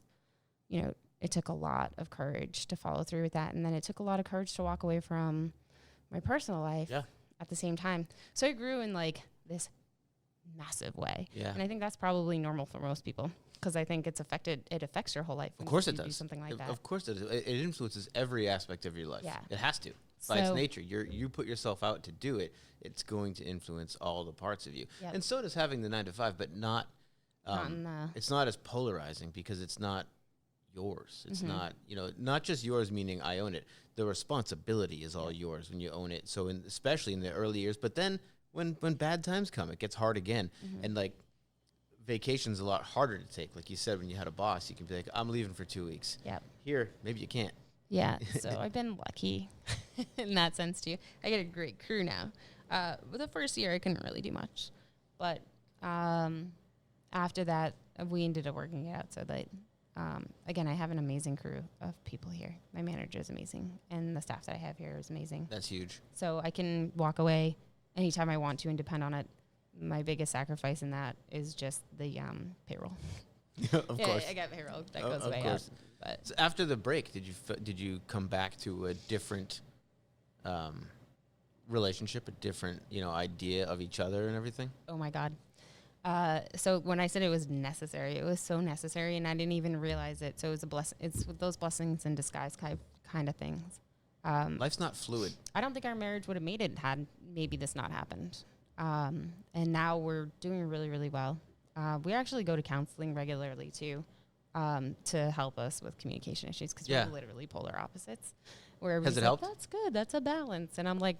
it took a lot of courage to follow through with that. And then it took a lot of courage to walk away from my personal life at the same time. So I grew in like this massive way. Yeah. And I think that's probably normal for most people because I think it affects your whole life. Of course it does. Do something like that. Of course it does. It influences every aspect of your life. Yeah. It has to. By its nature, you put yourself out to do it, it's going to influence all the parts of you. Yep. And so does having the 9-to-5, but not it's not as polarizing because it's not yours. It's not, not just yours, meaning I own it. The responsibility is all yours when you own it. So especially in the early years, but then when bad times come, it gets hard again. And like vacation's a lot harder to take. Like you said, when you had a boss, you can be like, I'm leaving for 2 weeks. Yep. Here, maybe you can't. Yeah, so I've been lucky in that sense too. I get a great crew now. The first year I couldn't really do much, but after that we ended up working it out so that again I have an amazing crew of people here. My manager is amazing, and the staff that I have here is amazing. That's huge. So I can walk away anytime I want to and depend on it, my biggest sacrifice in that is just the payroll. Of course. I got payroll that goes way up. But so after the break, did you come back to a different relationship, a different idea of each other and everything? oh my God. So when I said it was necessary, it was so necessary, and I didn't even realize it. So it was a blessing. It's with those blessings in disguise kind of things. Life's not fluid. I don't think our marriage would have made it had maybe this not happened. And now we're doing really, really well. We actually go to counseling regularly too, to help us with communication issues because we're literally polar opposites. Where has it helped? That's good. That's a balance. And I'm like,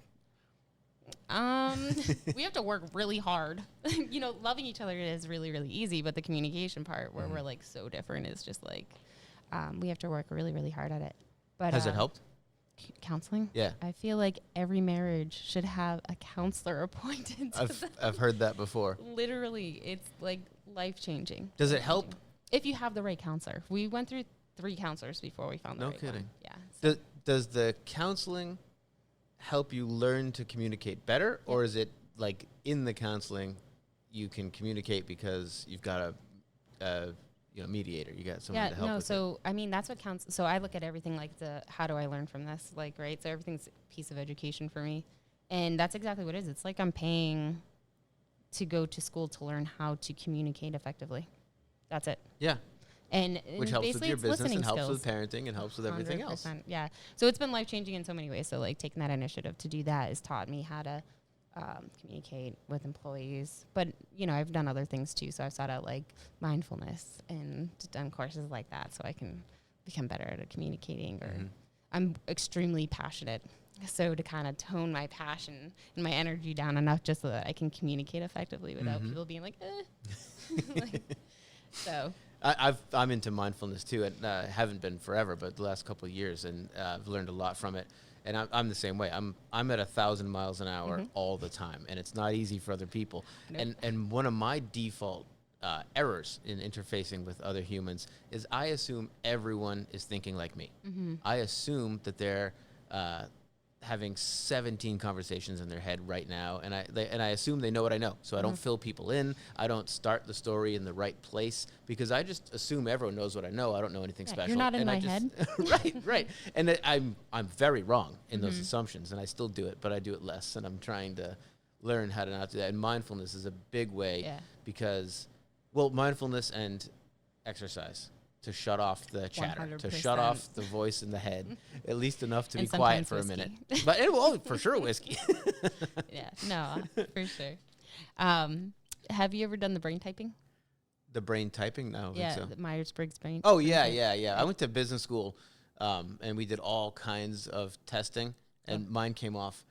we have to work really hard. Loving each other is really, really easy, but the communication part where we're like so different is just like, we have to work really, really hard at it. But has it helped? Counseling? Yeah. I feel like every marriage should have a counselor appointed. I've heard that before. Literally, it's like life-changing. Does it help? If you have the right counselor. We went through 3 counselors before we found the right one. No kidding. Yeah. So Does the counseling help you learn to communicate better, or is it like in the counseling you can communicate because you've got a mediator, you got someone to help with so I mean that's what counts. So I look at everything like how do I learn from this, like, right? So everything's a piece of education for me, and that's exactly what it is. It's like I'm paying to go to school to learn how to communicate effectively. That's it. Yeah. And which helps with your business and helps skills. with parenting and helps with everything else. Yeah. So it's been life-changing in so many ways. So like taking that initiative to do that has taught me how to communicate with employees. But, I've done other things too. So I've sought out like mindfulness and done courses like that so I can become better at communicating. Or I'm extremely passionate. So to kind of tone my passion and my energy down enough just so that I can communicate effectively without people being like, so... I'm into mindfulness too, and haven't been forever, but the last couple of years, and I've learned a lot from it. And I'm the same way. I'm at 1,000 miles an hour all the time, and it's not easy for other people. Nope. And one of my default errors in interfacing with other humans is I assume everyone is thinking like me. I assume that they're having 17 conversations in their head right now, and I assume they know what I know. So I don't fill people in. I don't start the story in the right place because I just assume everyone knows what I know. I don't know anything special. You're not in my head. Right. And I'm very wrong in those assumptions, and I still do it, but I do it less, and I'm trying to learn how to not do that. And mindfulness is a big way because, mindfulness and exercise. To shut off the chatter, 100%. to shut off the voice in the head, at least enough to And be quiet for sometimes a minute. whiskey. But for sure, whiskey. Yeah, no, for sure. Have you ever done the brain typing? The brain typing? No, I don't think so. The Myers-Briggs brain. Oh, yeah. I went to business school, and we did all kinds of testing, and mine came off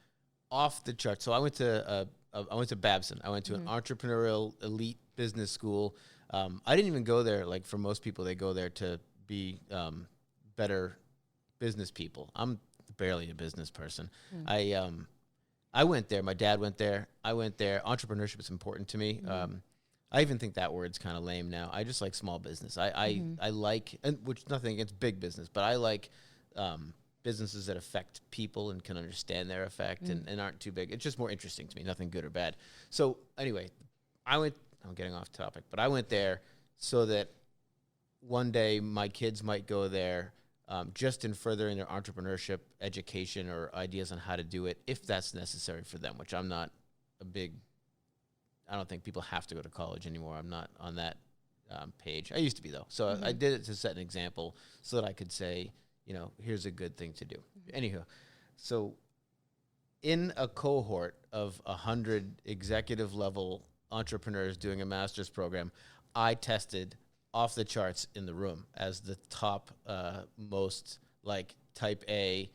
the chart. So I went to Babson. I went to an entrepreneurial elite business school. I didn't even go there, like for most people, they go there to be better business people. I'm barely a business person. I went there. My dad went there. I went there. Entrepreneurship is important to me. I even think that word's kind of lame now. I just like small business. I like, and which nothing against big business, but I like businesses that affect people and can understand their effect and aren't too big. It's just more interesting to me, nothing good or bad. So anyway, I'm getting off topic, but I went there so that one day my kids might go there just in furthering their entrepreneurship education or ideas on how to do it, if that's necessary for them, which I'm not I don't think people have to go to college anymore. I'm not on that page. I used to be, though. So I did it to set an example so that I could say, here's a good thing to do. Anywho, so in a cohort of 100 executive level entrepreneurs doing a master's program, I tested off the charts in the room as the top most like type A.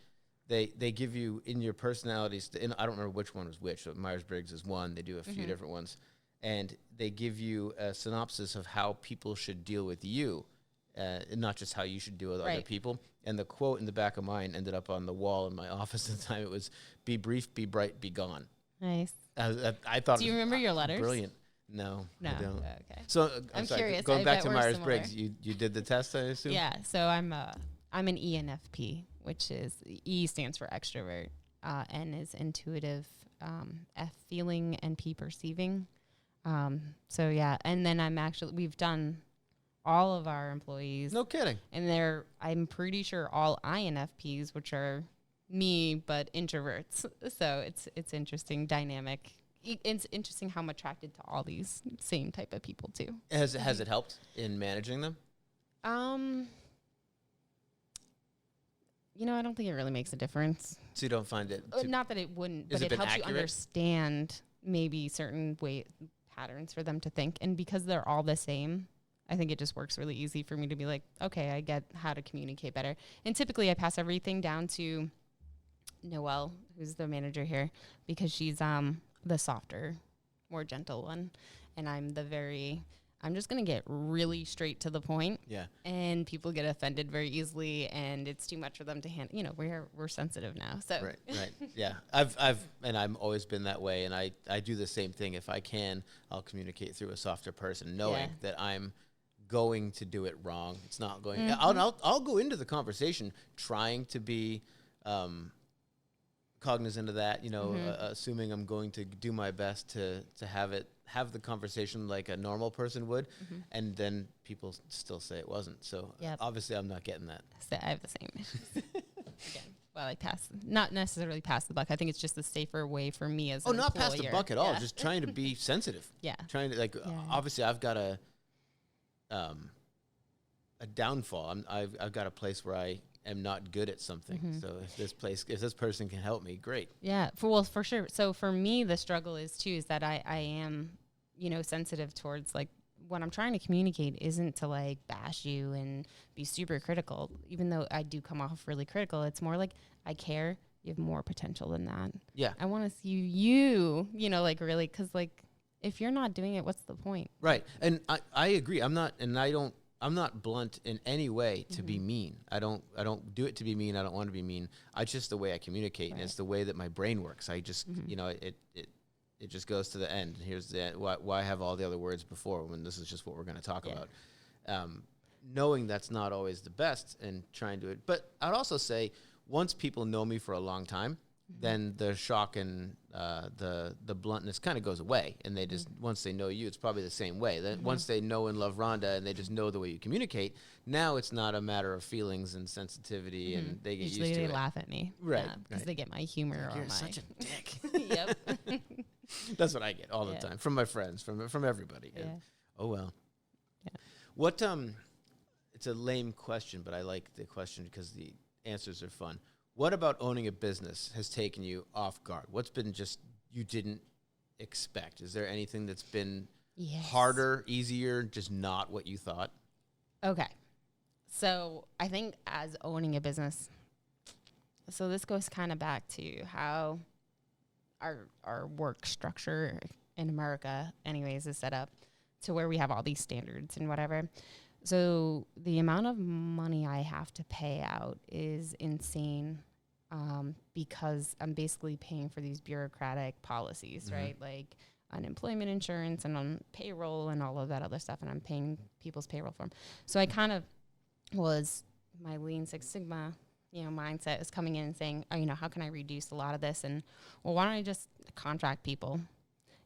They give you in your personalities, I don't remember which one was which. So Myers-Briggs is one. They do a few different ones. And they give you a synopsis of how people should deal with you, and not just how you should deal with other people. And the quote in the back of mine ended up on the wall in my office at the time. It was, "Be brief, be bright, be gone." Nice. I thought. Do you remember your letters? Brilliant. No, I don't. Okay. So I'm sorry, curious. Going I back bet to we're Myers-Briggs, similar. you did the test, I assume. Yeah. So I'm an ENFP, which is E stands for extrovert. N is intuitive, F feeling, and P perceiving. So yeah, and then we've done all of our employees. No kidding. And I'm pretty sure all INFPs, which are me, but introverts. So it's interesting dynamic. It's interesting how I'm attracted to all these same type of people too. Has it helped in managing them? I don't think it really makes a difference. So you don't find it? Not that it wouldn't, but it helps you understand maybe certain patterns for them to think. And because they're all the same, I think it just works really easy for me to be like, okay, I get how to communicate better. And typically I pass everything down to Noelle, who's the manager here, because she's the softer, more gentle one. And I'm just going to get really straight to the point. Yeah. And people get offended very easily, and it's too much for them to handle. We're sensitive now. So Right. Yeah. I've always been that way, and I do the same thing. If I can, I'll communicate through a softer person, knowing that I'm going to do it wrong. It's not going. Mm-hmm. I'll go into the conversation trying to be cognizant of that. Assuming I'm going to do my best to have the conversation like a normal person would, and then people still say it wasn't. So obviously I'm not getting that. So I have the same issues. Again, well, I not necessarily pass the buck. I think it's just the safer way for me as an not employer. pass the buck at all. Just trying to be sensitive. Yeah. Trying to obviously I've got a downfall. I've got a place where I am not good at something. So if this person can help me, great. Yeah, for sure. So for me, the struggle is that I am, sensitive towards like what I'm trying to communicate isn't to like bash you and be super critical. Even though I do come off really critical, it's more like I care. You have more potential than that. Yeah. I want to see you, really, because like if you're not doing it, what's the point? Right. And I agree. I'm not blunt in any way to be mean. I don't do it to be mean. I don't want to be mean. It's just the way I communicate, and it's the way that my brain works. I just, it just goes to the end. Here's why have all the other words before when this is just what we're going to talk about. Knowing that's not always the best and trying to, but I'd also say once people know me for a long time, then the shock and the bluntness kind of goes away, and they just once they know you, it's probably the same way. Then once they know and love Rhonda, and they just know the way you communicate, now it's not a matter of feelings and sensitivity, and they get Usually used to it. They laugh at me, right? Because they get my humor. You're such a dick. Yep. That's what I get all the time from my friends, from everybody. Yeah. Oh well. Yeah. What it's a lame question, but I like the question because the answers are fun. What about owning a business has taken you off guard? What's been just you didn't expect? Is there anything that's been harder, easier, just not what you thought? Okay. So I think as owning a business, so this goes kind of back to how our work structure in America anyways is set up to where we have all these standards and whatever. So the amount of money I have to pay out is insane because I'm basically paying for these bureaucratic policies, right? Like unemployment insurance and on payroll and all of that other stuff. And I'm paying people's payroll for them. So I kind of my Lean Six Sigma, mindset is coming in and saying, how can I reduce a lot of this? And why don't I just contract people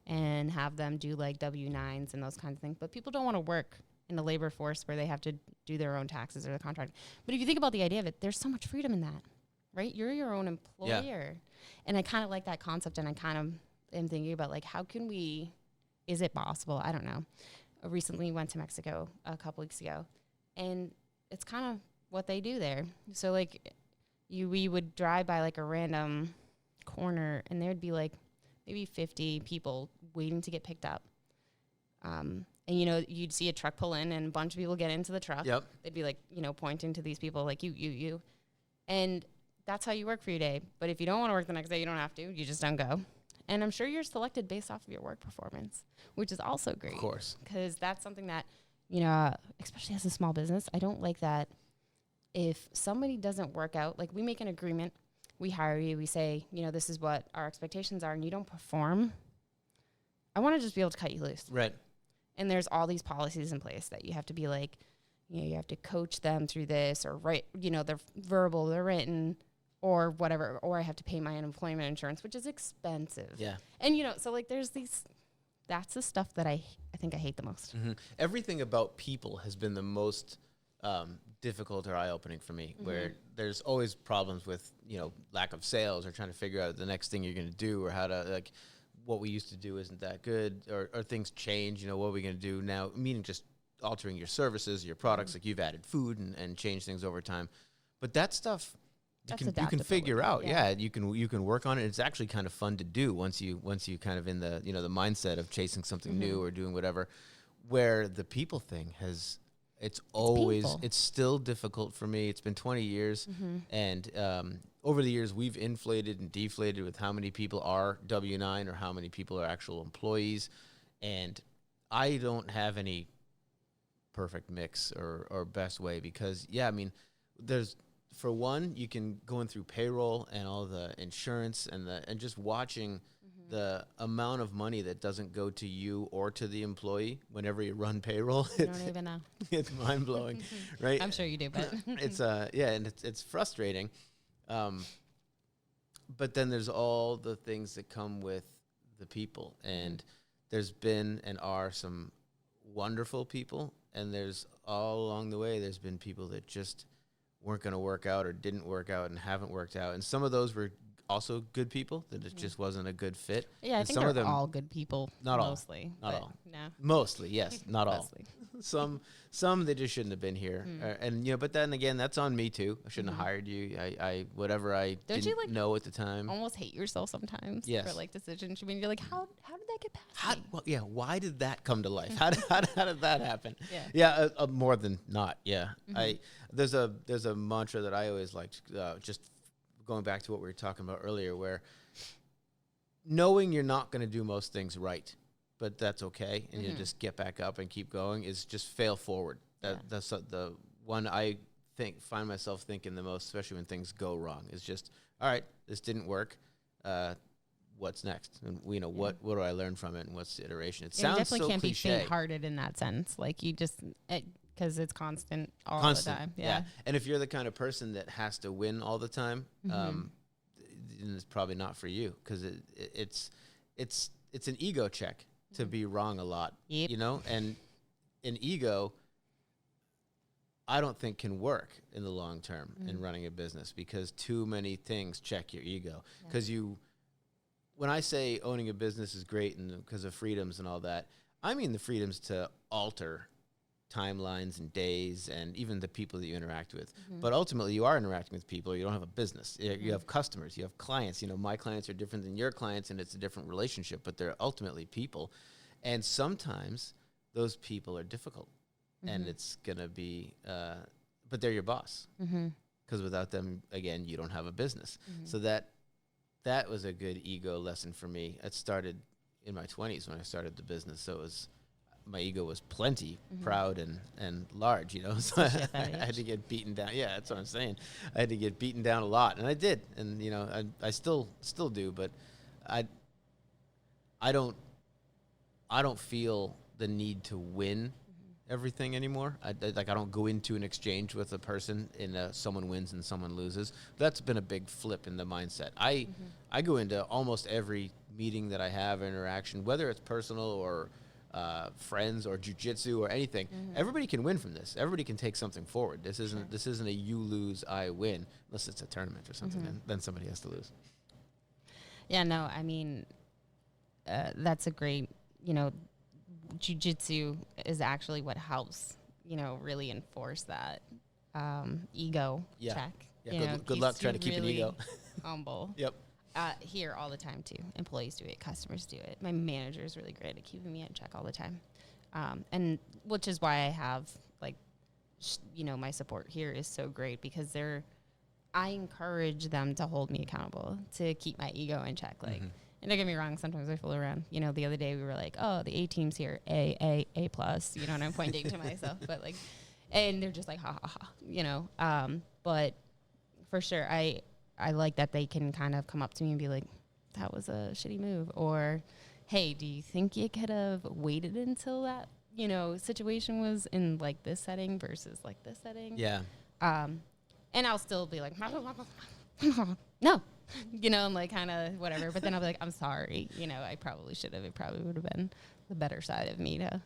and have them do like W-9s and those kinds of things? But people don't want to work in the labor force where they have to do their own taxes or the contract. But if you think about the idea of it, there's so much freedom in that, right? You're your own employer. Yeah. And I kind of like that concept, and I kind of am thinking about like, is it possible? I don't know. I recently went to Mexico a couple weeks ago, and it's kind of what they do there. So like we would drive by like a random corner, and there would be like maybe 50 people waiting to get picked up. And, you'd see a truck pull in and a bunch of people get into the truck. Yep. They'd be like, pointing to these people like you. And that's how you work for your day. But if you don't want to work the next day, you don't have to. You just don't go. And I'm sure you're selected based off of your work performance, which is also great. Of course. Because that's something that, especially as a small business, I don't like that if somebody doesn't work out, like we make an agreement, we hire you, we say, this is what our expectations are, and you don't perform, I want to just be able to cut you loose. Right. And there's all these policies in place that you have to be like, you have to coach them through this or write, they're verbal, they're written, or whatever, or I have to pay my unemployment insurance, which is expensive. Yeah. And, so like there's that's the stuff that I think I hate the most. Mm-hmm. Everything about people has been the most difficult or eye-opening for me, where there's always problems with, lack of sales or trying to figure out the next thing you're going to do, or how to, like, what we used to do isn't that good, or things change, what are we going to do now, meaning just altering your services, your products, like you've added food and changed things over time. But that stuff you can figure out. Yeah, you can work on it. It's actually kind of fun to do once you kind of in the the mindset of chasing something new or doing whatever. Where the people thing it's still difficult for me. It's been 20 years, and over the years we've inflated and deflated with how many people are W-9 or how many people are actual employees, and I don't have any perfect mix or best way, because there's, for one, you can go in through payroll and all the insurance and just watching the amount of money that doesn't go to you or to the employee whenever you run payroll. I don't even know. It's mind blowing, right? I'm sure you do, but it's and it's frustrating. But then there's all the things that come with the people, and there's been and are some wonderful people, and there's all along the way there's been people that just weren't going to work out or didn't work out and haven't worked out, and some of those were also good people that it just wasn't a good fit. Yeah, I and think some they're of them, all good people. not mostly, all, not all. No, mostly, yes, not all. Some they just shouldn't have been here, and but then again, that's on me too. I shouldn't have hired you. I whatever I Don't didn't you, like, know at the time. almost hate yourself sometimes Yes. for like decisions. I mean, you're like, how did that get past me? Well, yeah. Why did that come to life? How did that happen? Yeah. Yeah. More than not. Yeah. There's a mantra that I always liked. Just going back to what we were talking about earlier, where knowing you're not going to do most things right, but that's okay, and you just get back up and keep going, is just fail forward. That's the one I find myself thinking the most, especially when things go wrong. Is just, all right, this didn't work. What's next? And what do I learn from it? And what's the iteration? It sounds definitely so can't cliche. be faint-hearted in that sense. Like you just because it's constant the time. Yeah. And if you're the kind of person that has to win all the time, then it's probably not for you, because it's an ego check to be wrong a lot. Yep. And an ego, I don't think can work in the long term in running a business, because too many things check your ego. Because when I say owning a business is great and because of freedoms and all that, I mean the freedoms to alter timelines and days and even the people that you interact with. But ultimately, you are interacting with people. You don't have a business. You have customers. You have clients. My clients are different than your clients, and it's a different relationship, but they're ultimately people. And sometimes those people are difficult, and it's going to be, but they're your boss. Because without them, again, you don't have a business. So that was a good ego lesson for me. It started in my 20s when I started the business. So my ego was plenty, proud and large, So I had to get beaten down. Yeah, that's what I'm saying. I had to get beaten down a lot, and I did. And I still do, but I don't feel the need to win everything anymore. I don't go into an exchange with a person and someone wins and someone loses. That's been a big flip in the mindset. I go into almost every meeting that I have, interaction, whether it's personal or friends or jujitsu or anything. Everybody can win from this. Everybody can take something forward. This isn't a you lose, I win, unless it's a tournament or something. Then somebody has to lose. Yeah, no, I mean, that's a great, jiu-jitsu is actually what helps, really enforce that ego check. Yeah, good luck trying to keep really an ego. Humble. Yep. Here all the time, too. Employees do it. Customers do it. My manager is really great at keeping me in check all the time. And which is why I have, my support here is so great, because I encourage them to hold me accountable, to keep my ego in check. And don't get me wrong, sometimes I fool around. The other day we were like, oh, the A team's here, A plus, and I'm pointing to myself. But and they're just like, ha, ha, ha, But for sure, I like that they can kind of come up to me and be like, that was a shitty move. Or, hey, do you think you could have waited until that, situation was in this setting versus this setting? Yeah. And I'll still be like, no, I'm like kind of whatever. But then I'll be like, I'm sorry. I probably should have. It probably would have been the better side of me to.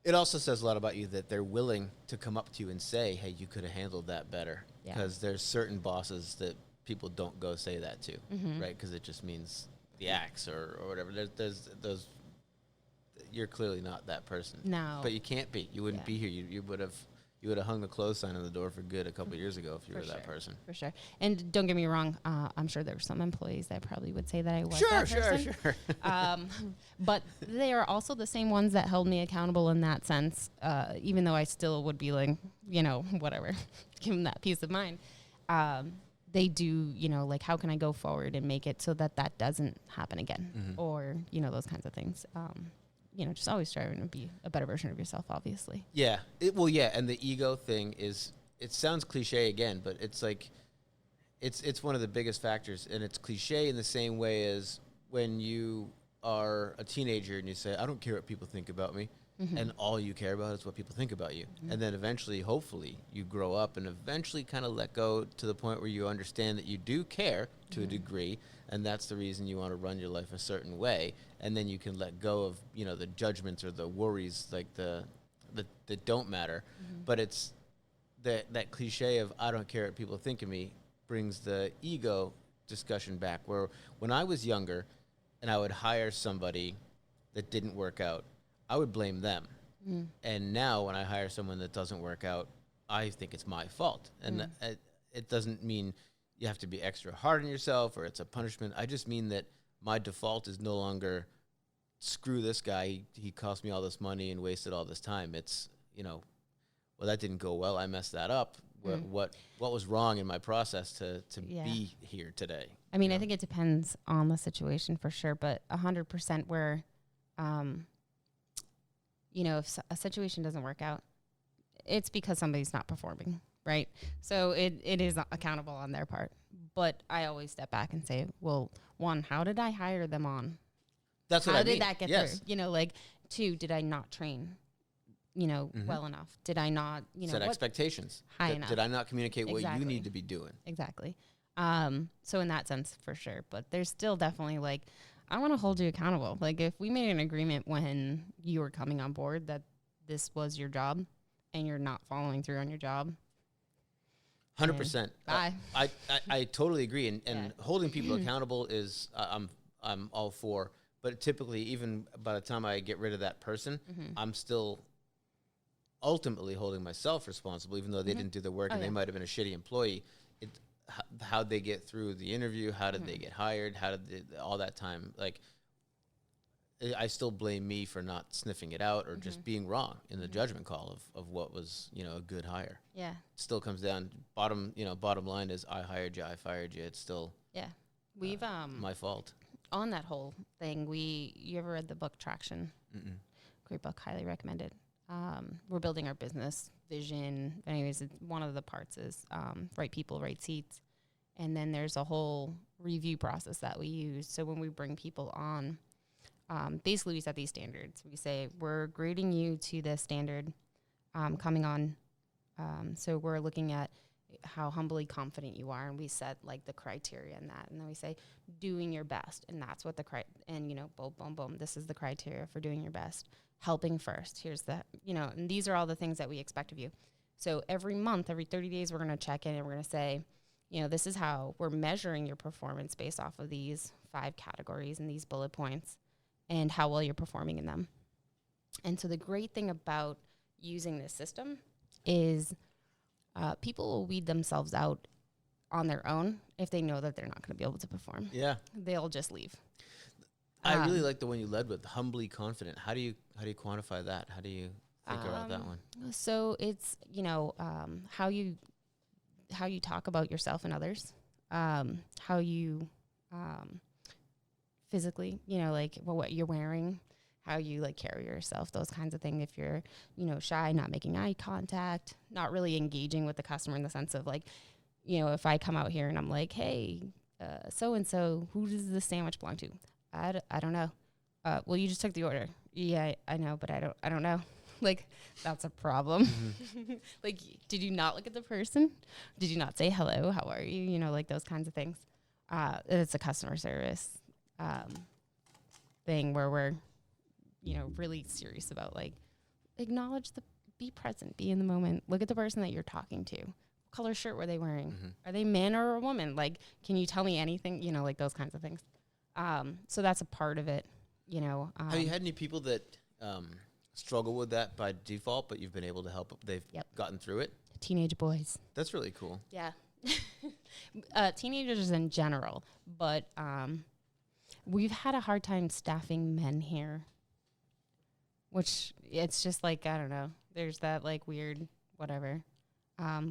It also says a lot about you that they're willing to come up to you and say, hey, you could have handled that better. Because there's certain bosses that people don't go say that to, right? Because it just means the axe or whatever. There's those. You're clearly not that person. No. But you can't be. You wouldn't be here. You would have hung the close sign on the door for good a couple of years ago if you were that person. For sure. And don't get me wrong. I'm sure there were some employees that probably would say that I was that person. Sure. But they are also the same ones that held me accountable in that sense, even though I still would be like, whatever, give them that peace of mind. They do, like, how can I go forward and make it so that doesn't happen again? Or, those kinds of things. Just always striving to be a better version of yourself, obviously. Yeah. And the ego thing is, it sounds cliche again, but it's like, it's one of the biggest factors. And it's cliche in the same way as when you are a teenager and you say, I don't care what people think about me. And all you care about is what people think about you. And then eventually, hopefully, you grow up and eventually kind of let go to the point where you understand that you do care to a degree, and that's the reason you want to run your life a certain way. And then you can let go of, the judgments or the worries that don't matter. But it's that cliche of I don't care what people think of me brings the ego discussion back, where when I was younger and I would hire somebody that didn't work out, I would blame them. And now when I hire someone that doesn't work out, I think it's my fault. And it doesn't mean you have to be extra hard on yourself or it's a punishment. I just mean that my default is no longer, screw this guy. He cost me all this money and wasted all this time. It's, well, that didn't go well. I messed that up. What was wrong in my process to be here today? I mean, I think it depends on the situation for sure, but 100% where, if a situation doesn't work out, it's because somebody's not performing, right? So it is accountable on their part. But I always step back and say, well, one, how did I hire them on? That's what I mean. How did that get through? Two, did I not train, well enough? Did I not, set expectations high enough? Did I not communicate what you need to be doing? Exactly. So in that sense, for sure. But there's still definitely I want to hold you accountable. Like if we made an agreement when you were coming on board that this was your job and you're not following through on your job. 100%. I totally agree. And holding people accountable is, I'm all for, but typically even by the time I get rid of that person, I'm still ultimately holding myself responsible, even though they didn't do the work and they might've been a shitty employee. How'd they get through the interview? How did they get hired? How did all that time? I still blame me for not sniffing it out or just being wrong in the judgment call of what was, a good hire. Yeah. It still comes down bottom line is I hired you, I fired you. It's still we've my fault. On that whole thing, you ever read the book Traction? Great book, highly recommended. We're building our business vision. Anyways, one of the parts is right people, right seats. And then there's a whole review process that we use. So when we bring people on, basically we set these standards. We say, we're grading you to this standard coming on. So we're looking at how humbly confident you are. And we set the criteria in that. And then we say, doing your best. And that's what boom, boom, boom. This is the criteria for doing your best. Helping first. Here's the, and these are all the things that we expect of you. So every month, every 30 days, we're going to check in and we're going to say, this is how we're measuring your performance based off of these 5 categories and these bullet points and how well you're performing in them. And so the great thing about using this system is people will weed themselves out on their own if they know that they're not going to be able to perform. Yeah. They'll just leave. I really like the one you led with, humbly confident. How do you quantify that? How do you think about that one? So it's, how you talk about yourself and others, how you physically, what you're wearing, how you carry yourself, those kinds of things. If you're, shy, not making eye contact, not really engaging with the customer in the sense of if I come out here and I'm like, hey, so-and-so, who does this sandwich belong to? I don't know. Well, you just took the order. Yeah, I know, but I don't know. Like, that's a problem. Like, did you not look at the person? Did you not say hello? How are you? You know, like those kinds of things. It's a customer service thing where we're, you know, really serious about, like, be present, be in the moment. Look at the person that you're talking to. What color shirt were they wearing? Are they man or a woman? Like, can you tell me anything? You know, like those kinds of things. So that's a part of it, you know. Have you had any people that struggle with that by default, but you've been able to help? They've gotten through it? Teenage boys. That's really cool. Yeah. Teenagers in general. But we've had a hard time staffing men here, which it's just like, I don't know. There's that like weird whatever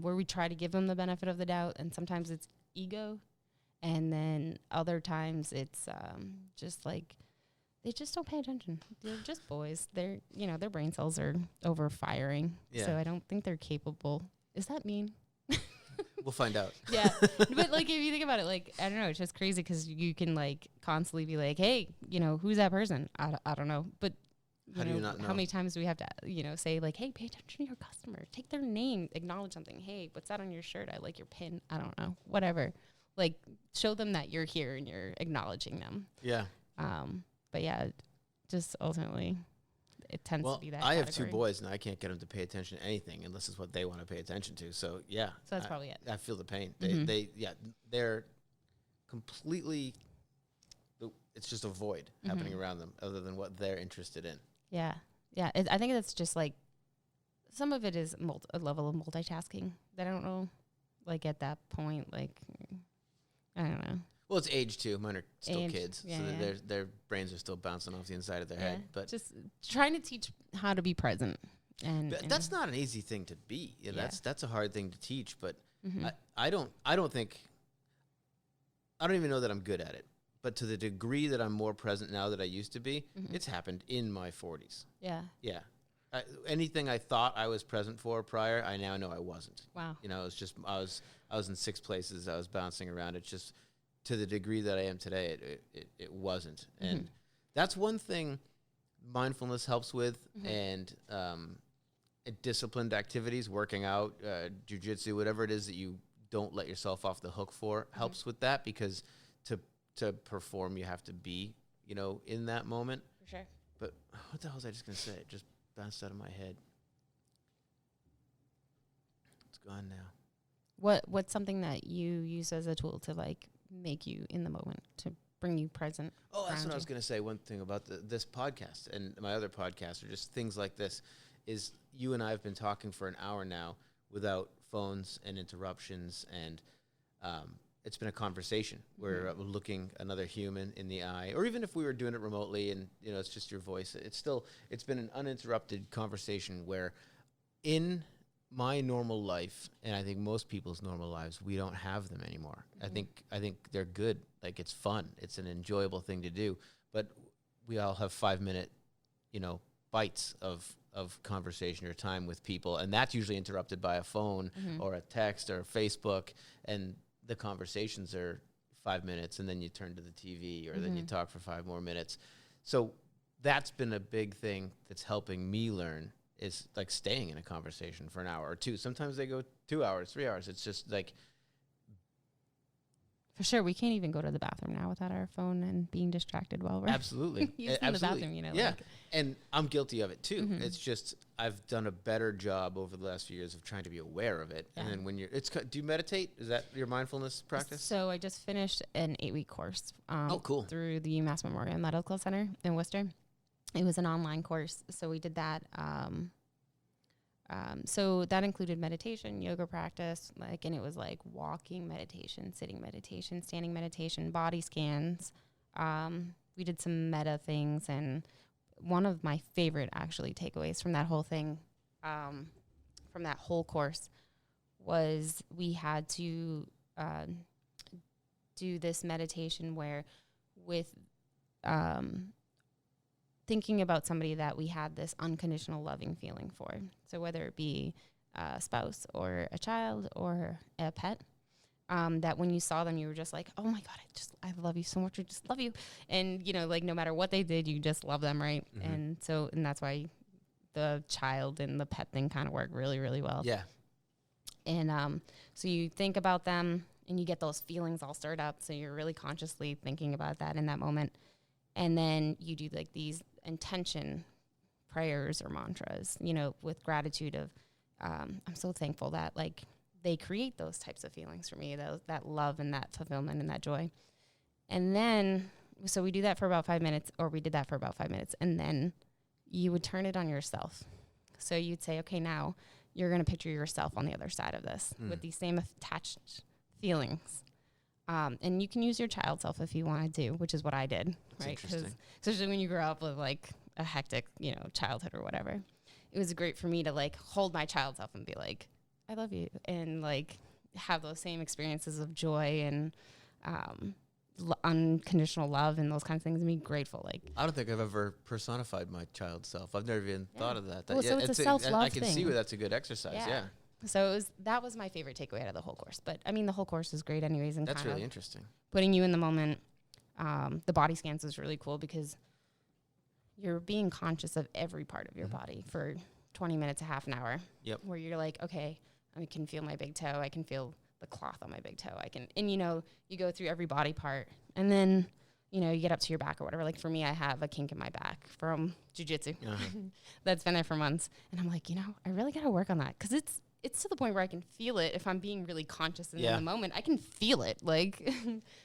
where we try to give them the benefit of the doubt. And sometimes it's ego. And then other times it's just like, they just don't pay attention. They're just boys. They're, you know, their brain cells are over firing. Yeah. So I don't think they're capable. Is that mean? We'll find out. Yeah. But like, if you think about it, like, I don't know, it's just crazy because you can like constantly be like, hey, you know, who's that person? I don't know. But how do you not know? How many times do we have to, you know, say like, hey, pay attention to your customer. Take their name. Acknowledge something. Hey, what's that on your shirt? I like your pin. I don't know. Whatever. Like, show them that you're here and you're acknowledging them. Yeah. But yeah, just ultimately, it tends to be that. I have two boys, and I can't get them to pay attention to anything unless it's what they want to pay attention to. So yeah. So that's probably it. I feel the pain. They're completely. It's just a void happening around them, other than what they're interested in. Yeah, yeah. I think that's just like, some of it is a level of multitasking that I don't know. Like at that point, like, I don't know. Well, it's age too. Mine are still kids, yeah, so their brains are still bouncing off the inside of their head. But just trying to teach how to be present, and that's not an easy thing to be. Yeah, that's a hard thing to teach. But I don't even know that I'm good at it. But to the degree that I'm more present now that I used to be, it's happened in my 40s. Yeah. Yeah. Anything I thought I was present for prior, I now know I wasn't. Wow. You know, it's just I was in 6 places. I was bouncing around. It's just to the degree that I am today, it wasn't. And that's one thing mindfulness helps with, and disciplined activities, working out, jujitsu, whatever it is that you don't let yourself off the hook for, helps with that, because to perform, you have to be, you know, in that moment. For sure. But what the hell was I just going to say? It just bounced out of my head. It's gone now. What's something that you use as a tool to like make you in the moment, to bring you present? Oh, that's what I was going to say. One thing about this podcast and my other podcasts, or just things like this, is you and I have been talking for an hour now without phones and interruptions, and it's been a conversation where we're looking another human in the eye, or even if we were doing it remotely and, you know, it's just your voice, it's been an uninterrupted conversation where in my normal life, and I think most people's normal lives, we don't have them anymore. I think they're good. Like, it's fun. It's an enjoyable thing to do, but we all have 5-minute, you know, bites of conversation or time with people. And that's usually interrupted by a phone or a text or Facebook, and the conversations are 5 minutes, and then you turn to the TV, or then you talk for 5 more minutes. So that's been a big thing that's helping me learn, is like staying in a conversation for an hour or two. Sometimes they go 2 hours, 3 hours. It's just like, for sure, we can't even go to the bathroom now without our phone and being distracted while we're absolutely using the bathroom, you know. Yeah, like. And I'm guilty of it too. It's just I've done a better job over the last few years of trying to be aware of it. Yeah. And then when do you meditate? Is that your mindfulness practice? So I just finished an 8-week course. Cool. Through the UMass Memorial Medical Center in Worcester. It was an online course, so we did that. So that included meditation, yoga practice, and it was like walking meditation, sitting meditation, standing meditation, body scans. We did some meta things, and one of my favorite actually takeaways from that whole thing, from that whole course, was we had to do this meditation where, with thinking about somebody that we had this unconditional loving feeling for. So whether it be a spouse or a child or a pet, that when you saw them, you were just like, oh my God, I love you so much. I just love you. And, you know, like no matter what they did, you just love them. Right. And that's why the child and the pet thing kind of work really, really well. Yeah. And so you think about them and you get those feelings all stirred up. So you're really consciously thinking about that in that moment. And then you do like these intention prayers or mantras, you know, with gratitude of, I'm so thankful that like they create those types of feelings for me, that love and that fulfillment and that joy. And then, so we do that for about 5 minutes, or we did that for about 5 minutes. And then you would turn it on yourself. So you'd say, okay, now you're going to picture yourself on the other side of this with these same attached feelings. And you can use your child self if you want to, which is what I did, That's right? Because especially when you grow up with like a hectic, you know, childhood or whatever, it was great for me to like hold my child self and be like, I love you, and like have those same experiences of joy and unconditional love and those kinds of things, and be grateful. Like, I don't think I've ever personified my child self. I've never even thought of that. Well, so it's a self-love I can see thing. where that's a good exercise. Yeah. So that was my favorite takeaway out of the whole course. But I mean, the whole course is great anyways. And That's kind really of interesting. putting you in the moment. The body scans is really cool because you're being conscious of every part of your body for 20 minutes, a half an hour. Yep. Where you're like, okay, I can feel my big toe. I can feel the cloth on my big toe. And you know, you go through every body part, and then, you know, you get up to your back or whatever. Like for me, I have a kink in my back from jujitsu. That's been there for months. And I'm like, you know, I really got to work on that. Cause it's to the point where I can feel it. If I'm being really conscious in the moment, I can feel it. Like,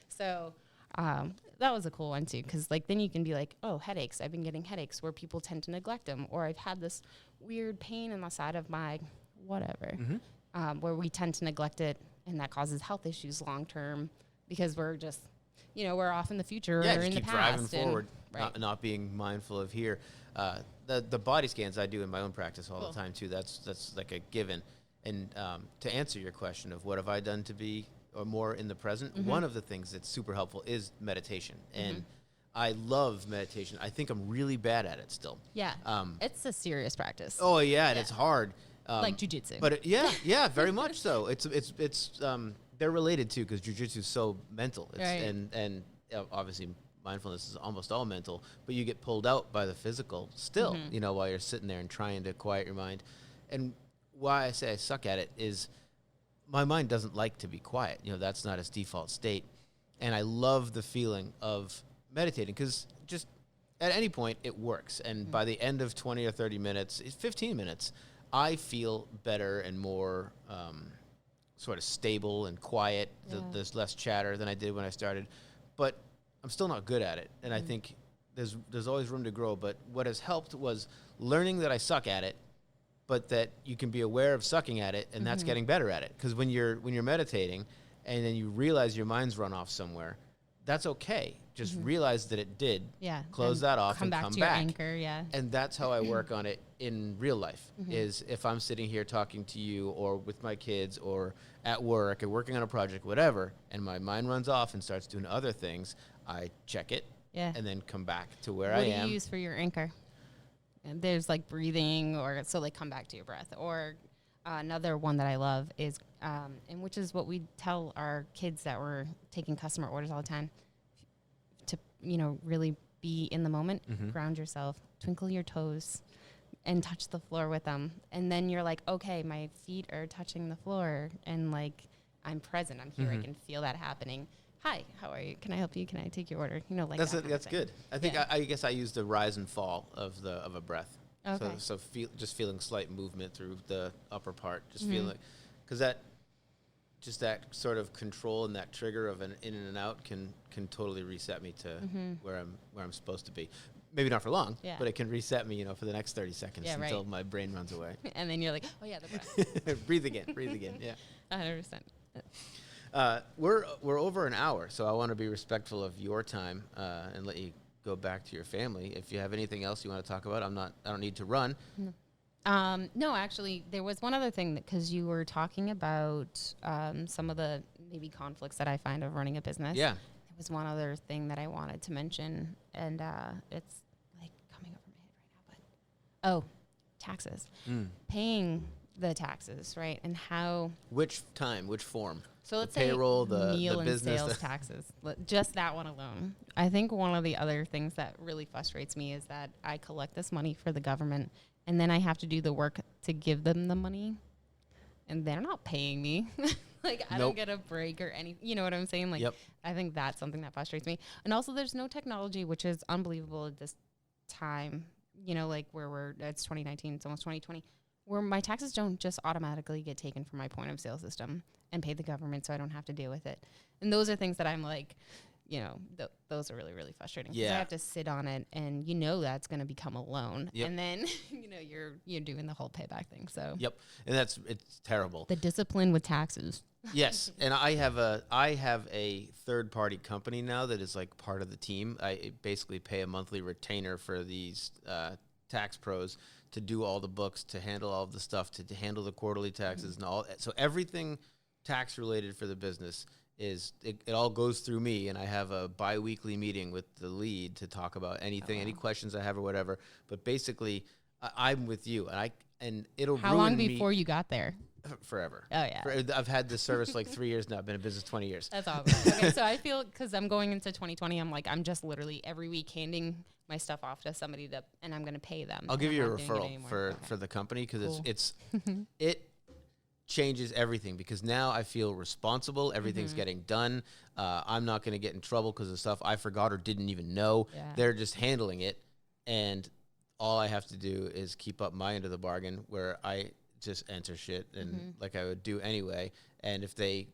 so, that was a cool one too. Cause like, then you can be like, oh, headaches. I've been getting headaches where people tend to neglect them. Or I've had this weird pain on the side of my whatever, where we tend to neglect it. And that causes health issues long-term because we're just, you know, we're off in the future or in the past. Driving forward, not being mindful of here. The body scans I do in my own practice all the time too. That's like a given. And to answer your question of what have I done to be or more in the present, one of the things that's super helpful is meditation. And I love meditation. I think I'm really bad at it still. Yeah, it's a serious practice. Oh yeah, and it's hard. Like jujitsu. But yeah, very much so. It's they're related too because jujitsu is so mental. And obviously mindfulness is almost all mental, but you get pulled out by the physical still, you know, while you're sitting there and trying to quiet your mind. And why I say I suck at it is my mind doesn't like to be quiet. You know, that's not its default state. And I love the feeling of meditating because just at any point it works. And by the end of 20 or 30 minutes, 15 minutes, I feel better and more sort of stable and quiet. There's less chatter than I did when I started. But I'm still not good at it. And I think there's always room to grow. But what has helped was learning that I suck at it, but that you can be aware of sucking at it, and that's getting better at it. Because when you're meditating and then you realize your mind's run off somewhere, that's okay. Just realize that it did. Yeah. Close that off and come back to back. your anchor, yeah. And that's how I work on it in real life, is if I'm sitting here talking to you or with my kids or at work and working on a project, whatever, and my mind runs off and starts doing other things, I check it and then come back to where I am. What do you use for your anchor? And there's like breathing, or so like come back to your breath. Or another one that I love is, and which is what we tell our kids that we're taking customer orders all the time, to, you know, really be in the moment, ground yourself, twinkle your toes, and touch the floor with them. And then you're like, okay, my feet are touching the floor, and like I'm present, I'm here, I can feel that happening. Hi, how are you? Can I help you? Can I take your order? You know, like that's good. I think I guess I use the rise and fall of a breath. Okay. So feeling slight movement through the upper part, just feeling, because that sort of control and that trigger of an in and an out can totally reset me to where I'm supposed to be. Maybe not for long, but it can reset me, you know, for the next 30 seconds until my brain runs away. And then you're like, oh yeah, the breath. breathe again, yeah. 100%. We're over an hour, so I want to be respectful of your time and let you go back to your family. If you have anything else you want to talk about, I don't need to run. No, actually, there was one other thing, because you were talking about some of the maybe conflicts that I find of running a business. Yeah. There was one other thing that I wanted to mention, and it's like coming over my head right now, but taxes. Paying the taxes, right? And how... Which form? So let's payroll, say the meal and business, sales taxes. Just that one alone. I think one of the other things that really frustrates me is that I collect this money for the government, and then I have to do the work to give them the money, and they're not paying me. Like, I don't get a break or any, you know what I'm saying? Like, I think that's something that frustrates me. And also, there's no technology, which is unbelievable at this time. You know, like it's 2019, it's almost 2020, where my taxes don't just automatically get taken from my point of sale system and pay the government, so I don't have to deal with it. And those are things that I'm like, you know, those are really, really frustrating. Yeah. I have to sit on it, and you know that's going to become a loan. Yep. And then, you know, you're doing the whole payback thing. So and it's terrible. The discipline with taxes. Yes, and I have a third-party company now that is like part of the team. I basically pay a monthly retainer for these tax pros to do all the books, to handle all of the stuff, to handle the quarterly taxes and all. So everything tax-related for the business it all goes through me, and I have a bi-weekly meeting with the lead to talk about anything, any questions I have or whatever. But basically, I'm with you, and it'll How long before you got there? Forever. Oh, yeah. I've had this service like 3 years now. I've been in business 20 years. That's awesome. Okay, so I feel, because I'm going into 2020, I'm just literally every week handing my stuff off to somebody and I'm going to pay them. I'll give you a referral for the company, because it's it changes everything, because now I feel responsible. Everything's getting done. I'm not going to get in trouble because of stuff I forgot or didn't even know. Yeah. They're just handling it, and all I have to do is keep up my end of the bargain, where I just enter shit and like I would do anyway. And if I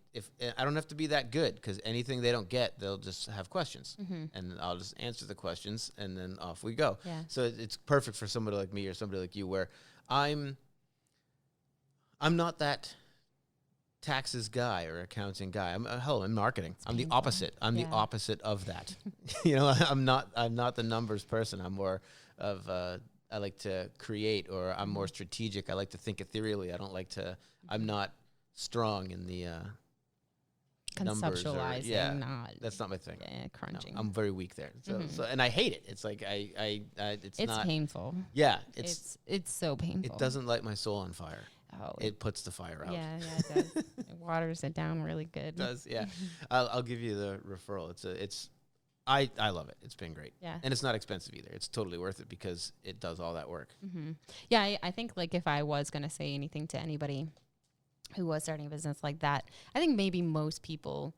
don't have to be that good, because anything they don't get, they'll just have questions, and I'll just answer the questions, and then off we go. Yeah. So it's perfect for somebody like me or somebody like you, where I'm not that taxes guy or accounting guy. I'm in marketing. I'm the opposite. I'm the opposite of that. You know, I'm not the numbers person. I'm more of I like to create, or I'm more strategic. I like to think ethereally. I'm not strong in the numbers. Conceptualizing, that's not my thing. Yeah, crunching. No, I'm very weak there. So and I hate it. It's like it's not painful. Yeah, it's so painful. It doesn't light my soul on fire. Oh, it puts the fire out. Yeah, it does. It waters it down really good. It does, yeah. I'll give you the referral. I love it. It's been great. Yeah. And it's not expensive either. It's totally worth it, because it does all that work. Yeah, I think, like, if I was going to say anything to anybody who was starting a business like that, I think maybe most people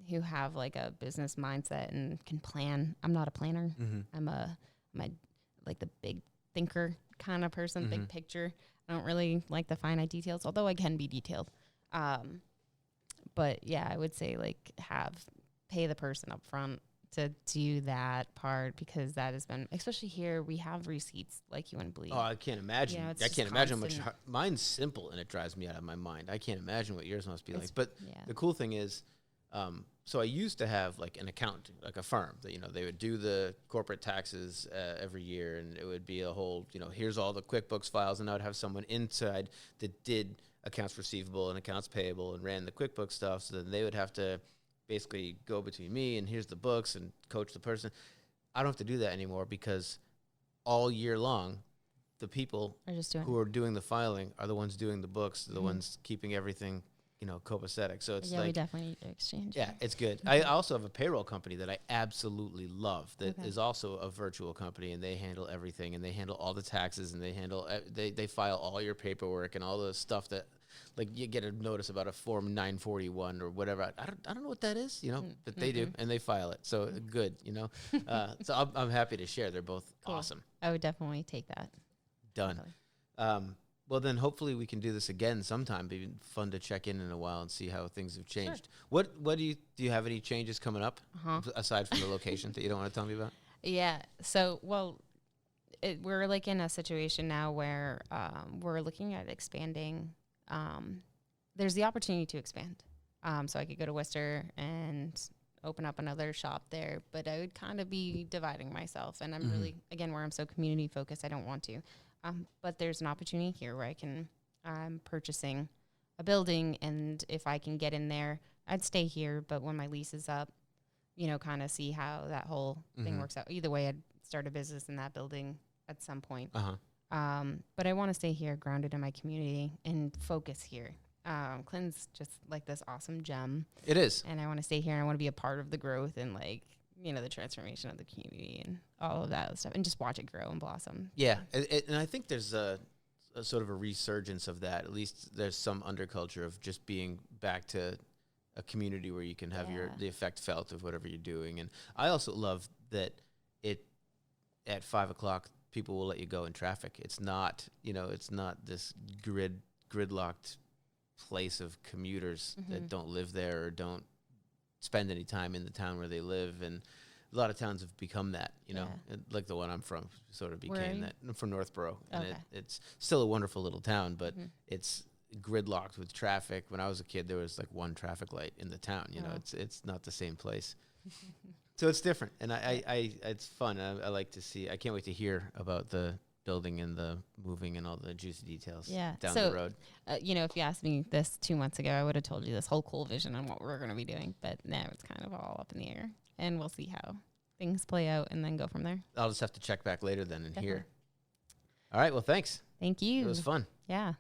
who have, like, a business mindset and can plan. I'm not a planner. I'm like the big thinker kind of person, big picture. I don't really like the finite details, although I can be detailed. But yeah, I would say, like, pay the person up front to do that part, because that has been, especially here, we have receipts like you wouldn't believe. Oh, I can't imagine. I can't imagine how much. Mine's simple, and it drives me out of my mind. I can't imagine what yours must be like. But the cool thing is, so I used to have like an accountant, like a firm that, you know, they would do the corporate taxes every year, and it would be a whole, you know, here's all the QuickBooks files, and I would have someone inside that did accounts receivable and accounts payable and ran the QuickBooks stuff. So then they would have to basically go between me and here's the books and coach the person. I don't have to do that anymore, because all year long, the people who are doing the filing are the ones doing the books, the ones keeping everything, you know, copacetic. So it's we definitely need to exchange. Yeah, it's good. I also have a payroll company that I absolutely love that is also a virtual company, and they handle everything, and they handle all the taxes, and they handle they file all your paperwork and all the stuff that, like, you get a notice about a form 941 or whatever. I don't know what that is, you know, but they do, and they file it. So good, you know. So I'm happy to share. They're both awesome. I would definitely take that. Done. Well, then hopefully we can do this again sometime. It'd be fun to check in a while and see how things have changed. Sure. What do you have any changes coming up aside from the location that you don't want to tell me about? Yeah. So, we're like in a situation now where we're looking at expanding. There's the opportunity to expand. So I could go to Worcester and open up another shop there, but I would kind of be dividing myself. And I'm really, again, where I'm so community focused, I don't want to. But there's an opportunity here where I'm purchasing a building, and if I can get in there, I'd stay here. But when my lease is up, you know, kind of see how that whole thing works out. Either way, I'd start a business in that building at some point. But I want to stay here, grounded in my community, and focus here. Clinton's just like this awesome gem. It is. And I want to stay here and I want to be a part of the growth and like, you know, the transformation of the community and all of that stuff and just watch it grow and blossom. Yeah. And I think there's a sort of a resurgence of that. At least there's some underculture of just being back to a community where you can have the effect felt of whatever you're doing. And I also love that at 5 o'clock, people will let you go in traffic. It's not, you know, it's not this gridlocked place of commuters that don't live there or don't spend any time in the town where they live. And a lot of towns have become that, you know, like the one I'm from sort of became that. I'm from Northborough. And it's still a wonderful little town, but it's gridlocked with traffic. When I was a kid, there was like one traffic light in the town, you know, it's not the same place. So it's different. And I it's fun. I like to see, I can't wait to hear about the building and the moving and all the juicy details down the road. You know, if you asked me this 2 months ago, I would have told you this whole cool vision on what we're going to be doing. But now it's kind of all up in the air. And we'll see how things play out and then go from there. I'll just have to check back later then and hear. All right. Well, thanks. Thank you. It was fun. Yeah.